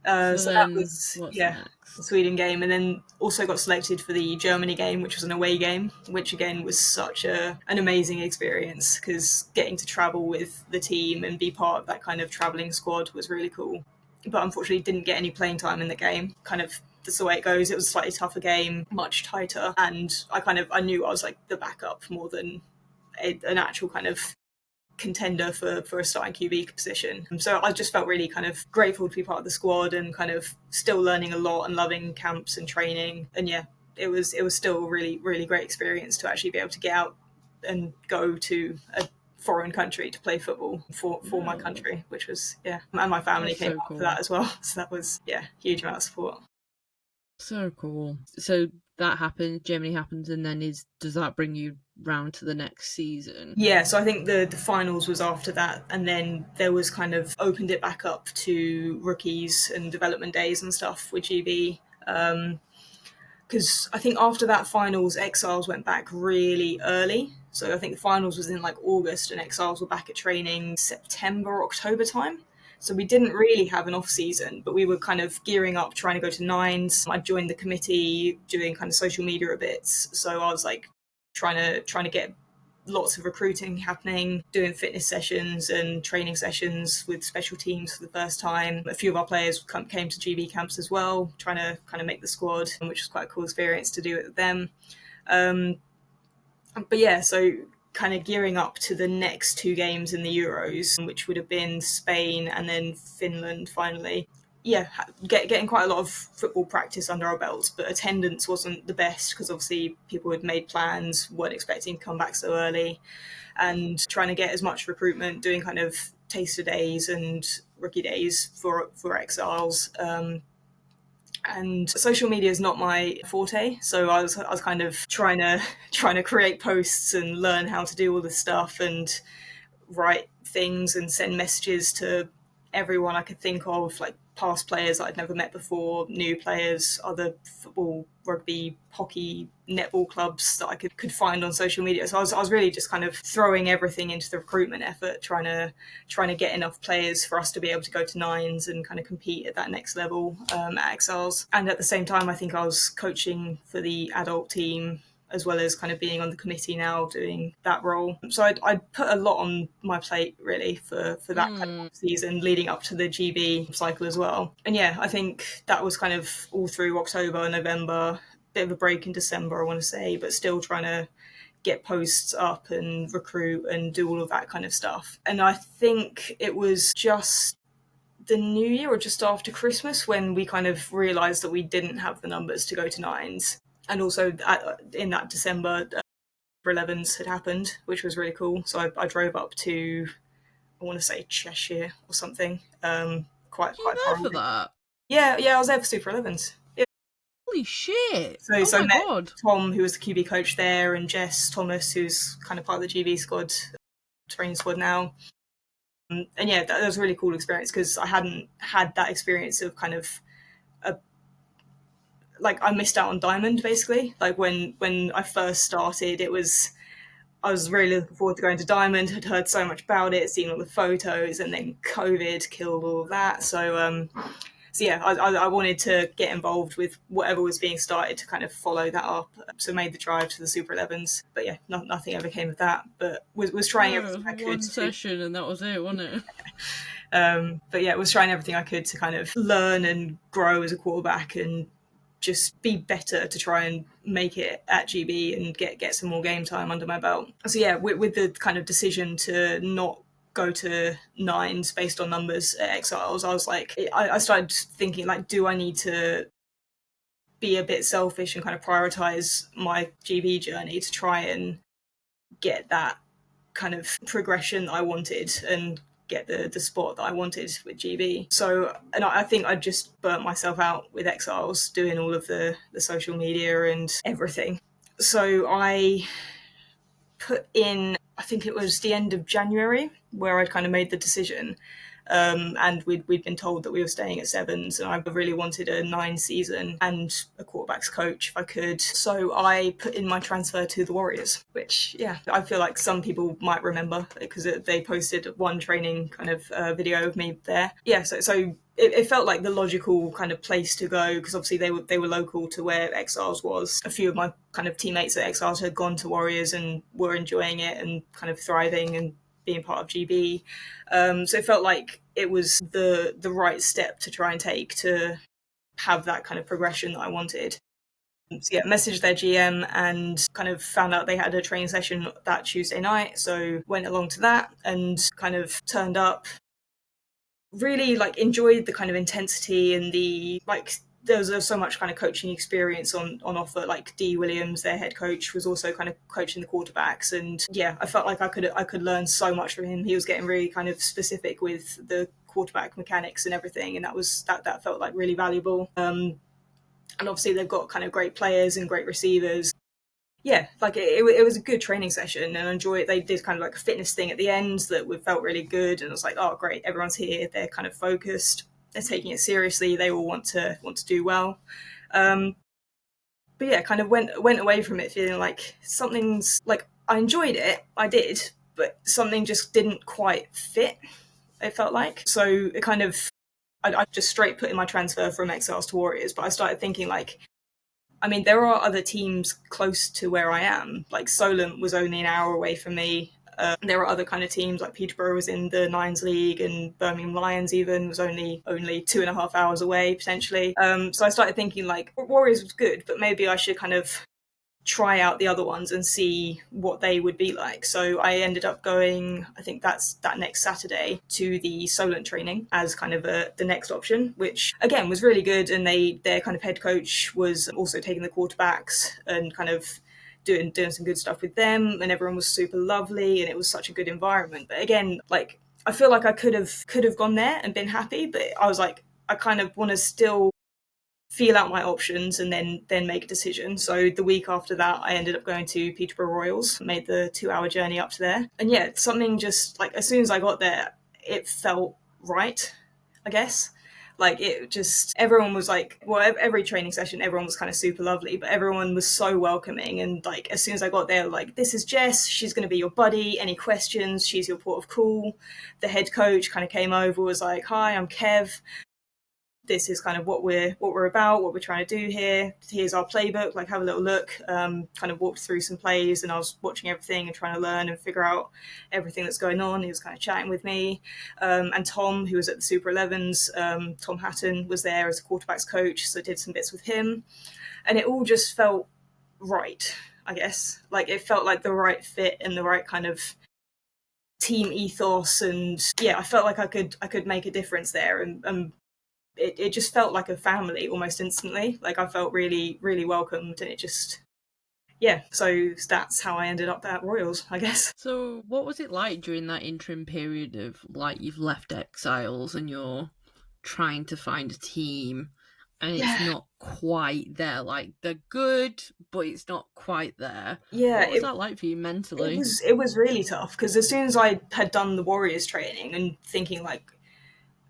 So So that then, was what's yeah the next? Sweden game, and then also got selected for the Germany game, which was an away game, which again was such an amazing experience because getting to travel with the team and be part of that kind of traveling squad was really cool. But unfortunately, didn't get any playing time in the game. Kind of that's the way it goes. It was a slightly tougher game, much tighter, and I knew I was like the backup more than an actual kind of contender for a starting QB position. And so I just felt really kind of grateful to be part of the squad and kind of still learning a lot and loving camps and training. And yeah, it was still a really great experience to actually be able to get out and go to a foreign country to play football for my No, country, which was yeah, and my family that's came so up for cool. that as well. So that was yeah, huge amount of support. So cool. So that happens, Germany happens, and then does that bring you round to the next season? Yeah, so I think the finals was after that, and then there was kind of opened it back up to rookies and development days and stuff with GB. Because I think after that finals, Exiles went back really early. So I think the finals was in like August, and Exiles were back at training September, October time. So we didn't really have an off season, but we were kind of gearing up, trying to go to nines. I joined the committee, doing kind of social media a bit. So I was like trying to get lots of recruiting happening, doing fitness sessions and training sessions with special teams for the first time. A few of our players came to GB camps as well, trying to kind of make the squad, which was quite a cool experience to do it with them. Um, but yeah, so kind of gearing up to the next two games in the Euros, which would have been Spain and then Finland finally. Yeah, getting quite a lot of football practice under our belts, but attendance wasn't the best because obviously people had made plans, weren't expecting to come back so early, and trying to get as much recruitment, doing kind of taster days and rookie days for Exiles. And social media is not my forte, so I was kind of trying to create posts and learn how to do all this stuff and write things and send messages to everyone I could think of, like past players that I'd never met before, new players, other football, rugby, hockey, netball clubs that I could find on social media. So I was really just kind of throwing everything into the recruitment effort, trying to get enough players for us to be able to go to nines and kind of compete at that next level at Exiles. And at the same time, I think I was coaching for the adult team, as well as kind of being on the committee now, doing that role. So I put a lot on my plate, really, for that kind of season leading up to the GB cycle as well. And yeah, I think that was kind of all through October, November, bit of a break in December, I want to say, but still trying to get posts up and recruit and do all of that kind of stuff. And I think it was just the new year or just after Christmas when we kind of realised that we didn't have the numbers to go to nines. And also in that December, Super 11s had happened, which was really cool. So I drove up to, I want to say Cheshire or something. Quite You far there for away. that? Yeah, I was there for Super 11s. Yeah. Holy shit! So Oh my met god! Tom, who was the QB coach there, and Jess Thomas, who's kind of part of the GB squad, training squad now. And yeah, that was a really cool experience because I hadn't had that experience of kind of like I missed out on Diamond basically. Like when I first started, I was really looking forward to going to Diamond. Had heard so much about it, seen all the photos, and then COVID killed all of that. So yeah, I wanted to get involved with whatever was being started to kind of follow that up. So made the drive to the Super 11s, but yeah, nothing ever came of that. But was trying No, everything I could one to. session and that was it, wasn't it? But yeah, was trying everything I could to kind of learn and grow as a quarterback and just be better to try and make it at GB and get some more game time under my belt. So yeah, with the kind of decision to not go to nines based on numbers at Exiles, I was like, I started thinking like, do I need to be a bit selfish and kind of prioritize my GB journey to try and get that kind of progression that I wanted and get the spot that I wanted with GB. So, and I think I just burnt myself out with Exiles doing all of the social media and everything. So I put in, I think it was the end of January where I'd kind of made the decision. And we'd been told that we were staying at sevens, and I really wanted a 9 season and a quarterback's coach if I could. So I put in my transfer to the Warriors, which, yeah, I feel like some people might remember because they posted one training kind of video of me there. Yeah, so it felt like the logical kind of place to go because obviously they were local to where Exiles was. A few of my kind of teammates at Exiles had gone to Warriors and were enjoying it and kind of thriving and being part of GB. So it felt like it was the right step to try and take to have that kind of progression that I wanted. So yeah, messaged their GM and kind of found out they had a training session that Tuesday night. So went along to that and kind of turned up. Really like enjoyed the kind of intensity and the like. There was so much kind of coaching experience on offer. Like D Williams, their head coach, was also kind of coaching the quarterbacks, and yeah, I felt like I could learn so much from him. He was getting really kind of specific with the quarterback mechanics and everything, and that felt like really valuable. And obviously they've got kind of great players and great receivers. Yeah, like it was a good training session, and I enjoy it. They did kind of like a fitness thing at the end that felt really good, and I was like, oh great, everyone's here. They're kind of focused. They're taking it seriously. They all want to do well. But yeah, kind of went away from it feeling like something's like I enjoyed it, I did, but something just didn't quite fit. It felt like so. It kind of I just straight put in my transfer from Exiles to Warriors, but I started thinking like, I mean, there are other teams close to where I am. Like Solent was only an hour away from me. There are other kind of teams like Peterborough was in the Nines League and Birmingham Lions even was only 2.5 hours away potentially. So I started thinking like Warriors was good, but maybe I should kind of try out the other ones and see what they would be like. So I ended up going, I think that's that next Saturday, to the Solent training as kind of the next option, which again was really good. And their kind of head coach was also taking the quarterbacks and kind of doing some good stuff with them, and everyone was super lovely and it was such a good environment. But again, like I feel like I could have gone there and been happy, but I was like, I kind of want to still feel out my options and then make a decision. So the week after that, I ended up going to Peterborough Royals, made the 2-hour journey up to there. And yeah, something just like as soon as I got there, it felt right, I guess. Like, it just, everyone was like, well, every training session, everyone was kind of super lovely, but everyone was so welcoming. And like, as soon as I got there, like, this is Jess, she's going to be your buddy. Any questions? She's your port of call. The head coach kind of came over, was like, hi, I'm Kev. This is kind of what we're about, what we're trying to do here. Here's our playbook, like have a little look. Kind of walked through some plays, and I was watching everything and trying to learn and figure out everything that's going on. He was kind of chatting with me. And Tom, who was at the Super 11s, Tom Hatton, was there as a quarterbacks coach, so I did some bits with him. And it all just felt right, I guess. Like, it felt like the right fit and the right kind of team ethos. And yeah, I felt like I could make a difference there. And it just felt like a family almost instantly. Like, I felt really, really welcomed, and it just, yeah. So that's how I ended up at Royals, I guess. So what was it like during that interim period of, like, you've left Exiles and you're trying to find a team and it's not quite there? Like, they're good, but it's not quite there. Yeah, What was that like for you mentally? it was really tough, because as soon as I had done the Warriors training and thinking like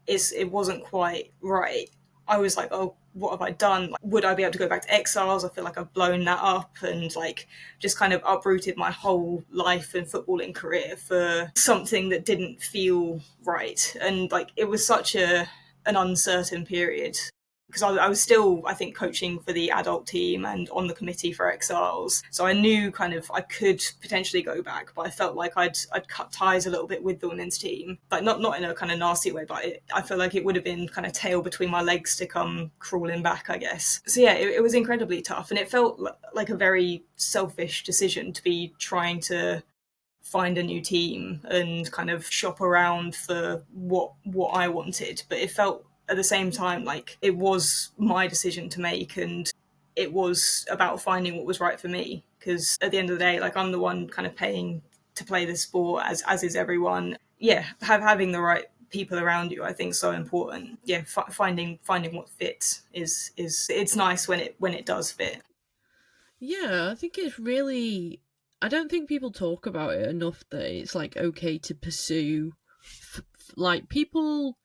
it wasn't quite right, I was like, oh, what have I done? Like, would I be able to go back to Exiles? I feel like I've blown that up, and like just kind of uprooted my whole life and footballing career for something that didn't feel right. And like, it was such an uncertain period, because I was still, I think, coaching for the adult team and on the committee for Exiles. So I knew kind of I could potentially go back, but I felt like I'd cut ties a little bit with the women's team. Like, not in a kind of nasty way, but I feel like it would have been kind of tail between my legs to come crawling back, I guess. So yeah, it was incredibly tough, and it felt like a very selfish decision to be trying to find a new team and kind of shop around for what I wanted. But it felt at the same time like it was my decision to make, and it was about finding what was right for me, because at the end of the day, like, I'm the one kind of paying to play this sport, as is everyone. Yeah, having the right people around you, I think, is so important. Yeah, finding what fits is it's nice when it does fit. Yeah, I think it's really. I don't think people talk about it enough that it's like okay to pursue. Like, people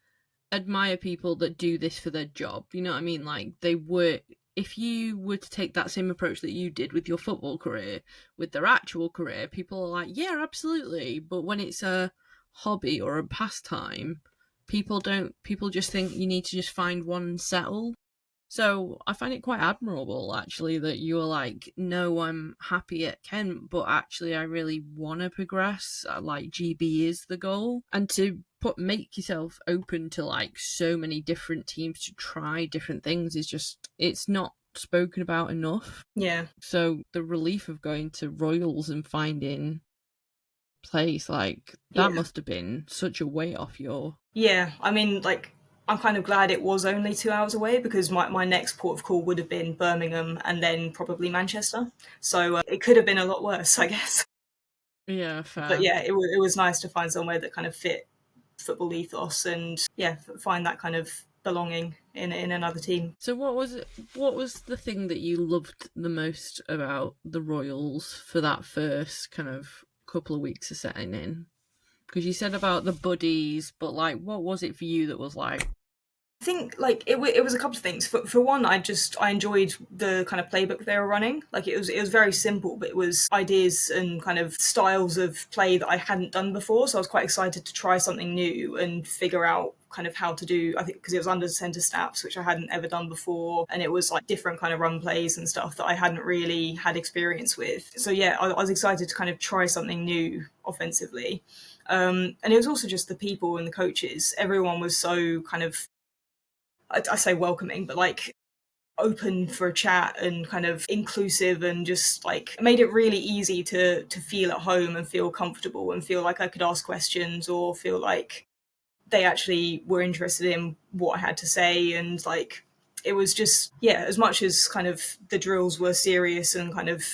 admire people that do this for their job. You know what I mean? Like, they work. If you were to take that same approach that you did with your football career, with their actual career, people are like, yeah, absolutely. But when it's a hobby or a pastime, people don't. People just think you need to just find one and settle. So I find it quite admirable, actually, that you were like, no, I'm happy at Kent, but actually I really want to progress. Like, GB is the goal. And to make yourself open to like so many different teams to try different things is just, it's not spoken about enough. Yeah. So the relief of going to Royals and finding place, like, that Yeah. must have been such a weight off your. Yeah, I mean, like, I'm kind of glad it was only 2 hours away, because my next port of call would have been Birmingham and then probably Manchester. So it could have been a lot worse, I guess. Yeah, But fair. yeah, it was nice to find somewhere that kind of fit football ethos, and yeah, find that kind of belonging in another team. So what was it? What was the thing that you loved the most about the Royals for that first kind of couple of weeks of setting in? Because you said about the buddies, but like, what was it for you that was like? I think like it was a couple of things. For one, I enjoyed the kind of playbook they were running. Like, it was very simple, but it was ideas and kind of styles of play that I hadn't done before. So I was quite excited to try something new and figure out kind of how to do. I think because it was under centre snaps, which I hadn't ever done before, and it was like different kind of run plays and stuff that I hadn't really had experience with. So yeah, I was excited to kind of try something new offensively. And it was also just the people and the coaches. Everyone was so kind of, I say welcoming, but like open for a chat and kind of inclusive, and just like made it really easy to feel at home and feel comfortable and feel like I could ask questions, or feel like they actually were interested in what I had to say. And like, it was just, yeah, as much as kind of the drills were serious and kind of,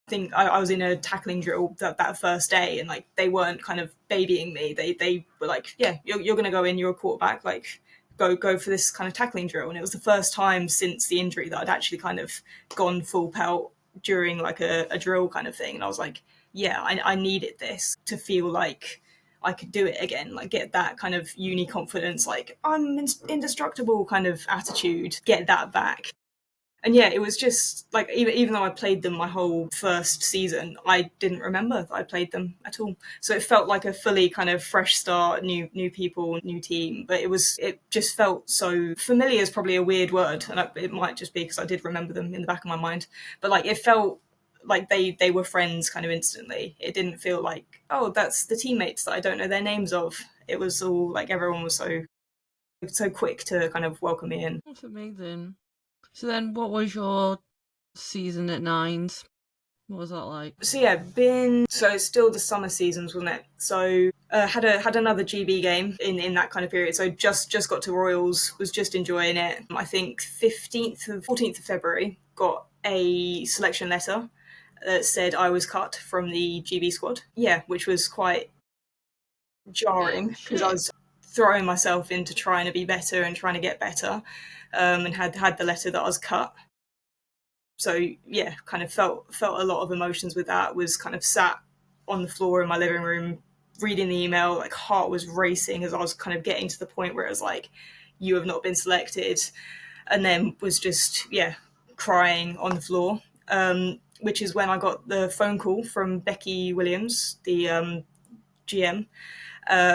I think I was in a tackling drill that first day, and like they weren't kind of babying me. They were like, yeah, you're going to go in, you're a quarterback, like go for this kind of tackling drill. And it was the first time since the injury that I'd actually kind of gone full pelt during like a drill kind of thing. And I was like, yeah, I needed this to feel like I could do it again, like get that kind of uni confidence, like I'm indestructible kind of attitude, get that back. And yeah, it was just like, even though I played them my whole first season, I didn't remember that I played them at all. So it felt like a fully kind of fresh start, new people, new team. But it just felt so familiar is probably a weird word, and it might just be because I did remember them in the back of my mind. But like it felt like they were friends kind of instantly. It didn't feel like, oh, that's the teammates that I don't know their names of. It was all like everyone was so quick to kind of welcome me in. That's amazing. So then, what was your season at Nines? What was that like? So yeah, so it's still the summer seasons, wasn't it? So had another GB game in that kind of period. So just got to Royals, was just enjoying it. I think 14th of February got a selection letter that said I was cut from the GB squad. Yeah, which was quite Oh jarring because I shit! was throwing myself into trying to be better and trying to get better, and had the letter that I was cut. So yeah, kind of felt a lot of emotions with that. Was kind of sat on the floor in my living room reading the email, like heart was racing as I was kind of getting to the point where it was like, you have not been selected, and then was just crying on the floor. Which is when I got the phone call from Becky Williams, the GM,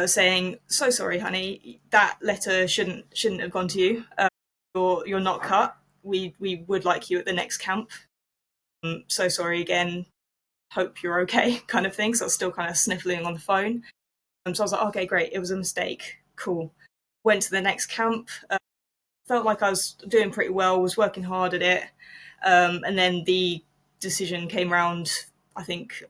saying, "So sorry, honey, that letter shouldn't have gone to you. You're not cut. We would like you at the next camp. So sorry again. Hope you're okay," kind of thing. So I was still kind of sniffling on the phone. So I was like, okay, great. It was a mistake. Cool. Went to the next camp. Felt like I was doing pretty well. Was working hard at it. And then the decision came round, I think,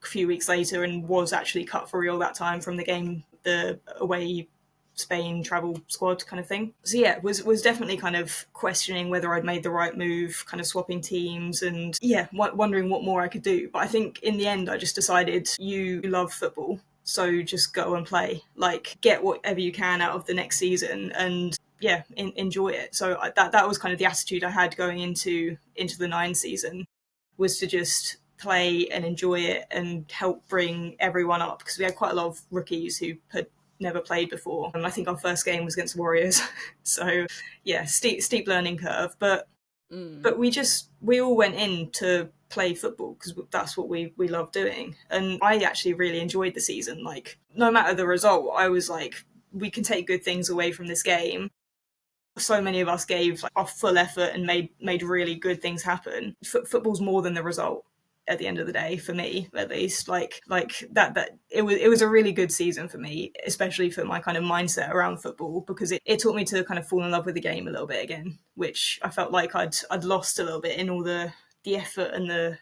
a few weeks later, and was actually cut for real that time from the game, the away Spain travel squad kind of thing. So yeah, was definitely kind of questioning whether I'd made the right move, kind of swapping teams, and wondering what more I could do. But I think in the end, I just decided, you love football, so just go and play. Like, get whatever you can out of the next season, and enjoy it. So that was kind of the attitude I had going into the 9 season, was to just play and enjoy it and help bring everyone up, because we had quite a lot of rookies who had never played before. And I think our first game was against Warriors. So yeah, steep learning curve. But we all went in to play football because that's what we love doing. And I actually really enjoyed the season. Like, no matter the result, I was like, we can take good things away from this game. So many of us gave like our full effort and made really good things happen. Football's more than the result at the end of the day, for me at least. Like that it was a really good season for me, especially for my kind of mindset around football, because it taught me to kind of fall in love with the game a little bit again, which I felt like I'd lost a little bit in all the effort and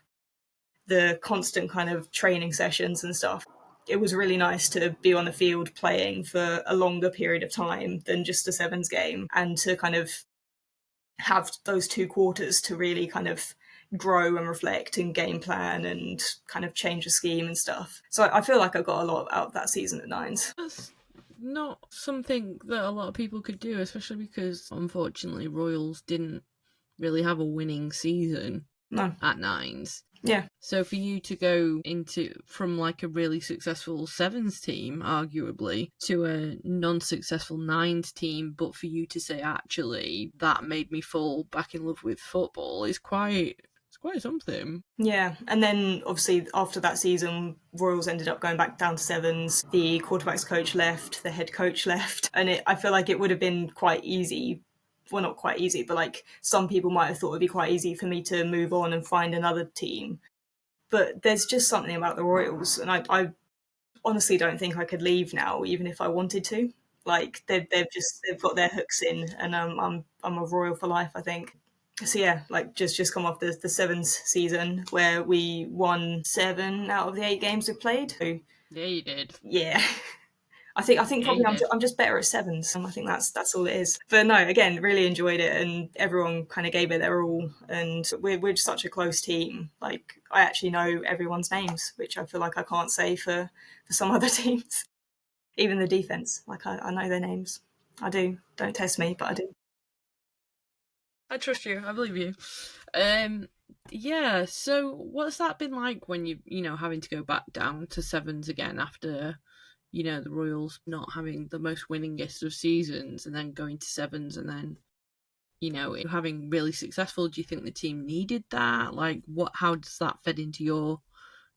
the constant kind of training sessions and stuff. It was really nice to be on the field playing for a longer period of time than just a sevens game, and to kind of have those 2 quarters to really kind of grow and reflect and game plan and kind of change the scheme and stuff. So I feel like I got a lot out of that season at Nines. That's not something that a lot of people could do, especially because unfortunately Royals didn't really have a winning season No. at Nines. Yeah. So for you to go from like a really successful sevens team, arguably, to a non-successful nines team, but for you to say, actually, that made me fall back in love with football, is quite something. Yeah, and then obviously after that season, Royals ended up going back down to sevens. The quarterbacks coach left, the head coach left, and I feel like it would have been quite easy. Well, not quite easy, but like some people might have thought it'd be quite easy for me to move on and find another team. But there's just something about the Royals, and I honestly don't think I could leave now, even if I wanted to. Like they've got their hooks in, and I'm a Royal for life, I think. So yeah, like just come off the sevens season where we won 7 out of the 8 games we played. So Yeah, you did. yeah, I think Yeah, you probably did. I'm just better at sevens. I think that's all it is. But no, again, really enjoyed it, and everyone kind of gave it their all. And we're just such a close team. Like, I actually know everyone's names, which I feel like I can't say for some other teams. Even the defense, like I know their names. I do. Don't test me, but I do. I trust you. I believe you. Yeah. So, what's that been like when you having to go back down to sevens again after you know, the Royals not having the most winningest of seasons and then going to sevens and then, you know, having really successful? Do you think the team needed that? Like, how does that fit into your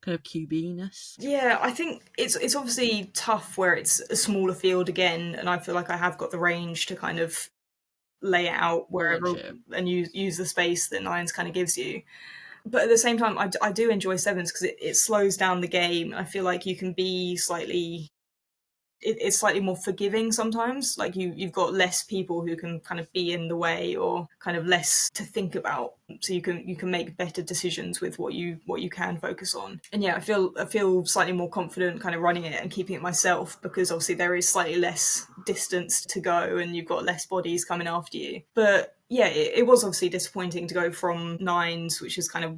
kind of QB-ness? Yeah, I think it's obviously tough where it's a smaller field again, and I feel like I have got the range to kind of lay it out Launch wherever it. and use the space that nines kind of gives you. But at the same time, I do enjoy sevens because it slows down the game. I feel like you can be slightly it's slightly more forgiving sometimes. Like you've got less people who can kind of be in the way or kind of less to think about. So you can make better decisions with what you can focus on. And yeah, I feel slightly more confident kind of running it and keeping it myself because obviously there is slightly less distance to go and you've got less bodies coming after you. But yeah, it was obviously disappointing to go from nines, which is kind of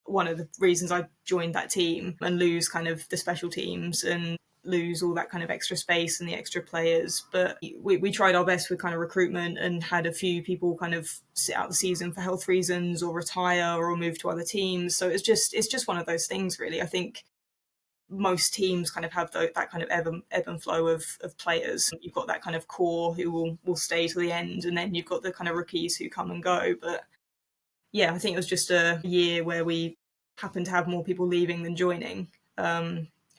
one of the reasons I joined that team, and lose kind of the special teams and lose all that kind of extra space and the extra players. But we tried our best with kind of recruitment and had a few people kind of sit out the season for health reasons or retire or move to other teams. So it's just one of those things, really. I think most teams kind of have that kind of ebb and flow of players. You've got that kind of core who will stay to the end, and then you've got the kind of rookies who come and go. But yeah, I think it was just a year where we happened to have more people leaving than joining.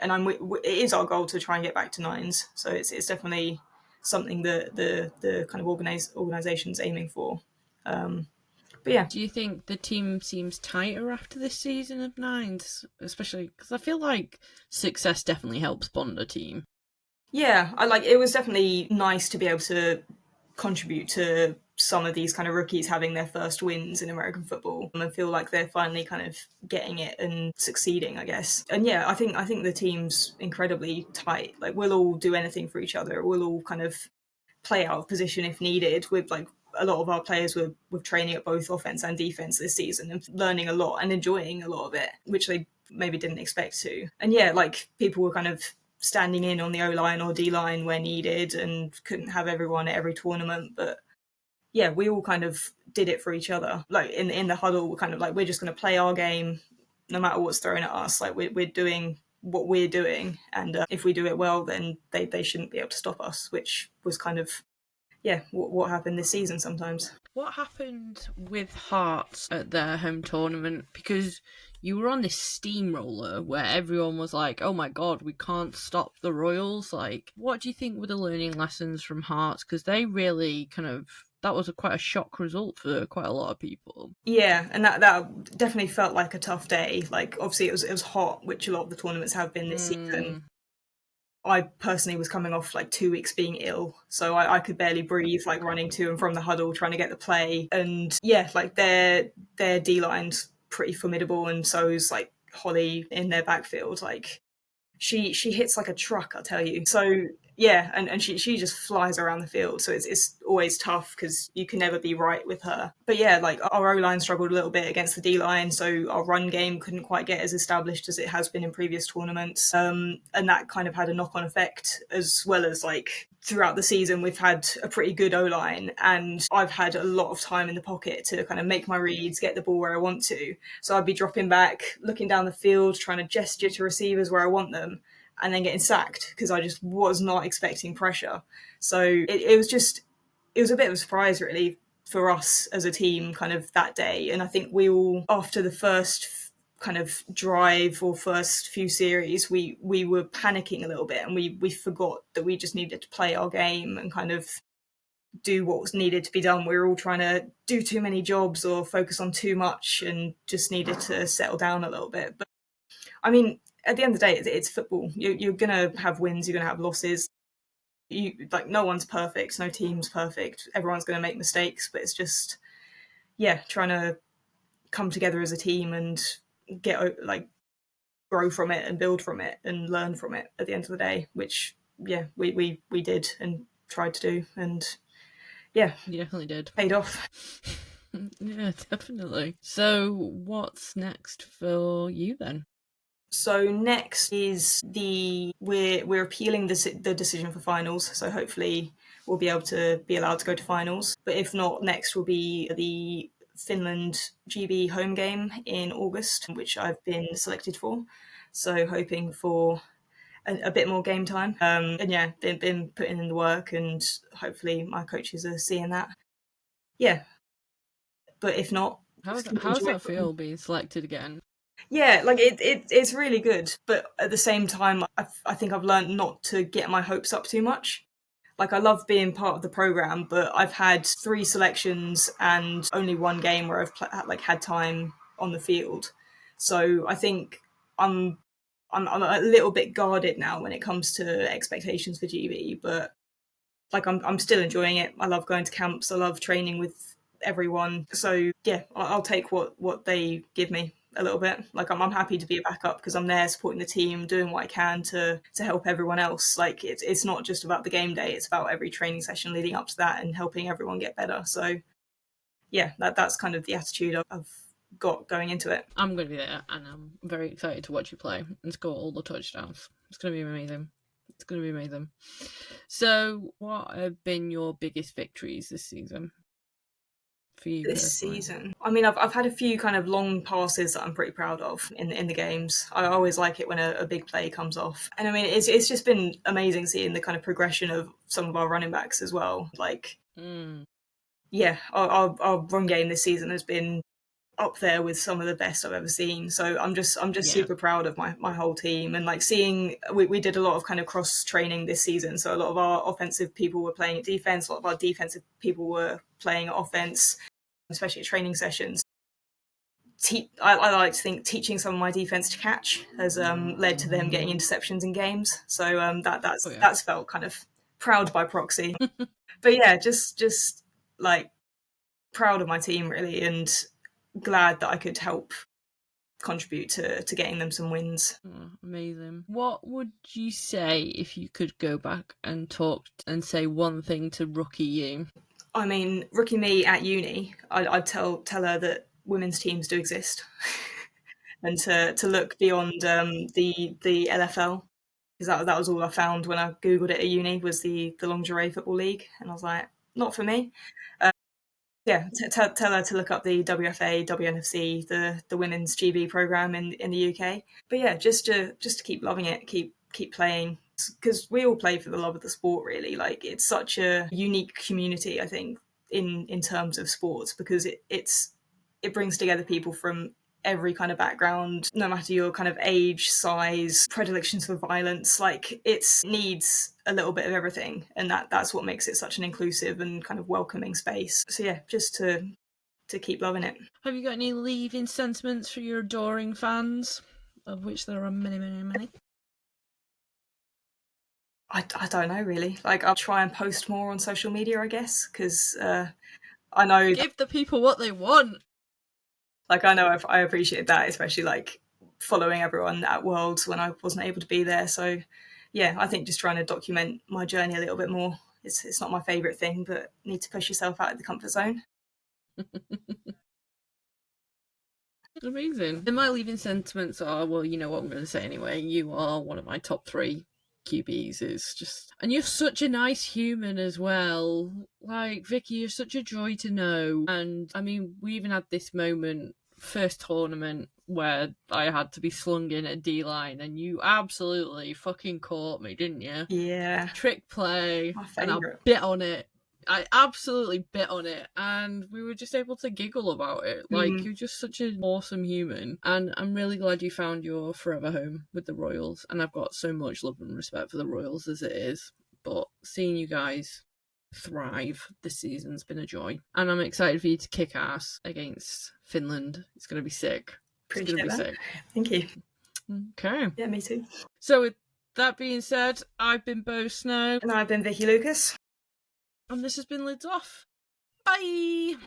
And it is our goal to try and get back to nines. So it's definitely something that the kind of organization's aiming for. But yeah, Do you think the team seems tighter after this season of nines? Especially because I feel like success definitely helps bond a team. yeah, it was definitely nice to be able to contribute to some of these kind of rookies having their first wins in American football and feel like they're finally kind of getting it and succeeding, I guess. And yeah, I think the team's incredibly tight. Like we'll all do anything for each other. We'll all kind of play out of position if needed. With like a lot of our players were training at both offense and defense this season and learning a lot and enjoying a lot of it, which they maybe didn't expect to. And yeah, like people were kind of standing in on the O line or D line where needed and couldn't have everyone at every tournament. But yeah, we all kind of did it for each other. Like in the huddle, we're kind of like, we're just going to play our game no matter what's thrown at us. Like we're doing what we're doing. And if we do it well, then they shouldn't be able to stop us, which was kind of, yeah, what happened this season sometimes. What happened with Hearts at their home tournament? Because you were on this steamroller where everyone was like, oh my god, we can't stop the Royals. Like, what do you think were the learning lessons from Hearts? Because they really kind of, that was quite a shock result for quite a lot of people. Yeah, and that definitely felt like a tough day. Like obviously it was hot, which a lot of the tournaments have been this season. I personally was coming off like 2 weeks being ill, so I could barely breathe, like running to and from the huddle trying to get the play. And yeah, like their D line's pretty formidable, and so is like Holly in their backfield. Like she hits like a truck, I'll tell you. So yeah, and she just flies around the field. So it's always tough because you can never be right with her. But yeah, like our O line struggled a little bit against the D line, so our run game couldn't quite get as established as it has been in previous tournaments. And that kind of had a knock on effect, as well as like throughout the season we've had a pretty good O line, and I've had a lot of time in the pocket to kind of make my reads, get the ball where I want to. So I'd be dropping back, looking down the field, trying to gesture to receivers where I want them, and then getting sacked because I just was not expecting pressure. So it was a bit of a surprise really for us as a team kind of that day. And I think we all, after the first kind of drive or first few series, we were panicking a little bit, and we forgot that we just needed to play our game and kind of do what was needed to be done. We were all trying to do too many jobs or focus on too much and just needed to settle down a little bit. But I mean, at the end of the day, it's football. You're going to have wins, you're going to have losses. Like no one's perfect, no team's perfect. Everyone's going to make mistakes, but it's just, yeah, trying to come together as a team and get like grow from it and build from it and learn from it at the end of the day, which yeah, we did and tried to do, and yeah, You definitely did. paid off. Yeah, definitely. So, what's next for you then? So next is we're appealing the decision for finals. So hopefully we'll be able to be allowed to go to finals. But if not, next will be the Finland GB home game in August, which I've been selected for. So hoping for a bit more game time. And yeah, been putting in the work, and hopefully my coaches are seeing that. Yeah, but if not, just How does enjoy that it. feel being selected again? Yeah, like it's really good, but at the same time, I think I've learned not to get my hopes up too much. Like I love being part of the program, but I've had 3 selections and only one game where I've like had time on the field. So I think I'm I'm a little bit guarded now when it comes to expectations for GB, but like I'm still enjoying it. I love going to camps. I love training with everyone. So yeah, I'll take what they give me a little bit. Like I'm happy to be a backup because I'm there supporting the team, doing what I can to help everyone else. Like it's not just about the game day; it's about every training session leading up to that and helping everyone get better. So yeah, that's kind of the attitude I've got going into it. I'm going to be there, and I'm very excited to watch you play and score all the touchdowns. It's going to be amazing. It's going to be amazing. So, what have been your biggest victories this season for you This personally? season, I mean, I've had a few kind of long passes that I'm pretty proud of in the games. I always like it when a big play comes off, and I mean, it's just been amazing seeing the kind of progression of some of our running backs as well. Like, Mm, yeah, our run game this season has been up there with some of the best I've ever seen. So I'm just yeah. super proud of my whole team, and like seeing we did a lot of kind of cross training this season. So a lot of our offensive people were playing at defense, a lot of our defensive people were playing at offense, especially at training sessions. I like to think teaching some of my defense to catch has led to them getting interceptions in games. So Oh, yeah. that's felt kind of proud by proxy. But yeah, just like proud of my team really, and glad that I could help contribute to getting them some wins. Oh, amazing. What would you say if you could go back and talk and say one thing to rookie you? I mean, rookie me at uni, I'd tell her that women's teams do exist, and to look beyond the LFL, because that was all I found when I googled it at uni was the lingerie football league, and I was like, not for me. Yeah, tell her to look up the WFA, WNFC, the women's GB program in the UK. But yeah, just to keep loving it, keep playing, because we all play for the love of the sport. Really, like it's such a unique community. I think in terms of sports, because it brings together people from every kind of background, no matter your kind of age, size, predilections for violence. Like it needs a little bit of everything, and that's what makes it such an inclusive and kind of welcoming space. So yeah, just to keep loving it. Have you got any leaving sentiments for your adoring fans, of which there are many, many, many? I don't know really. Like I'll try and post more on social media, I guess, because I know Give the people what they want. I know I appreciate that, especially like following everyone at Worlds when I wasn't able to be there. So yeah, I think just trying to document my journey a little bit more. It's not my favourite thing, but need to push yourself out of the comfort zone. Amazing. And my leaving sentiments are, well, you know what I'm going to say anyway. You are one of my top 3 QBs. It's just, and you're such a nice human as well. Like Vicky, you're such a joy to know. And I mean, we even had this moment first tournament where I had to be slung in at D line, and you absolutely fucking caught me, didn't you? Yeah, Trick play, my and I favourite. bit on it. I absolutely bit on it, and we were just able to giggle about it. Like, Mm, you're just such an awesome human, and I'm really glad you found your forever home with the Royals. And I've got so much love and respect for the Royals as it is, but seeing you guys thrive this season's been a joy, and I'm excited for you to kick ass against Finland. It's gonna be sick. It's gonna appreciate be that. sick. Thank you. Okay. Yeah, me too. So with that being said, I've been Bo Snow, And I've been Vicky Lucas. and this has been Lids Off. Bye!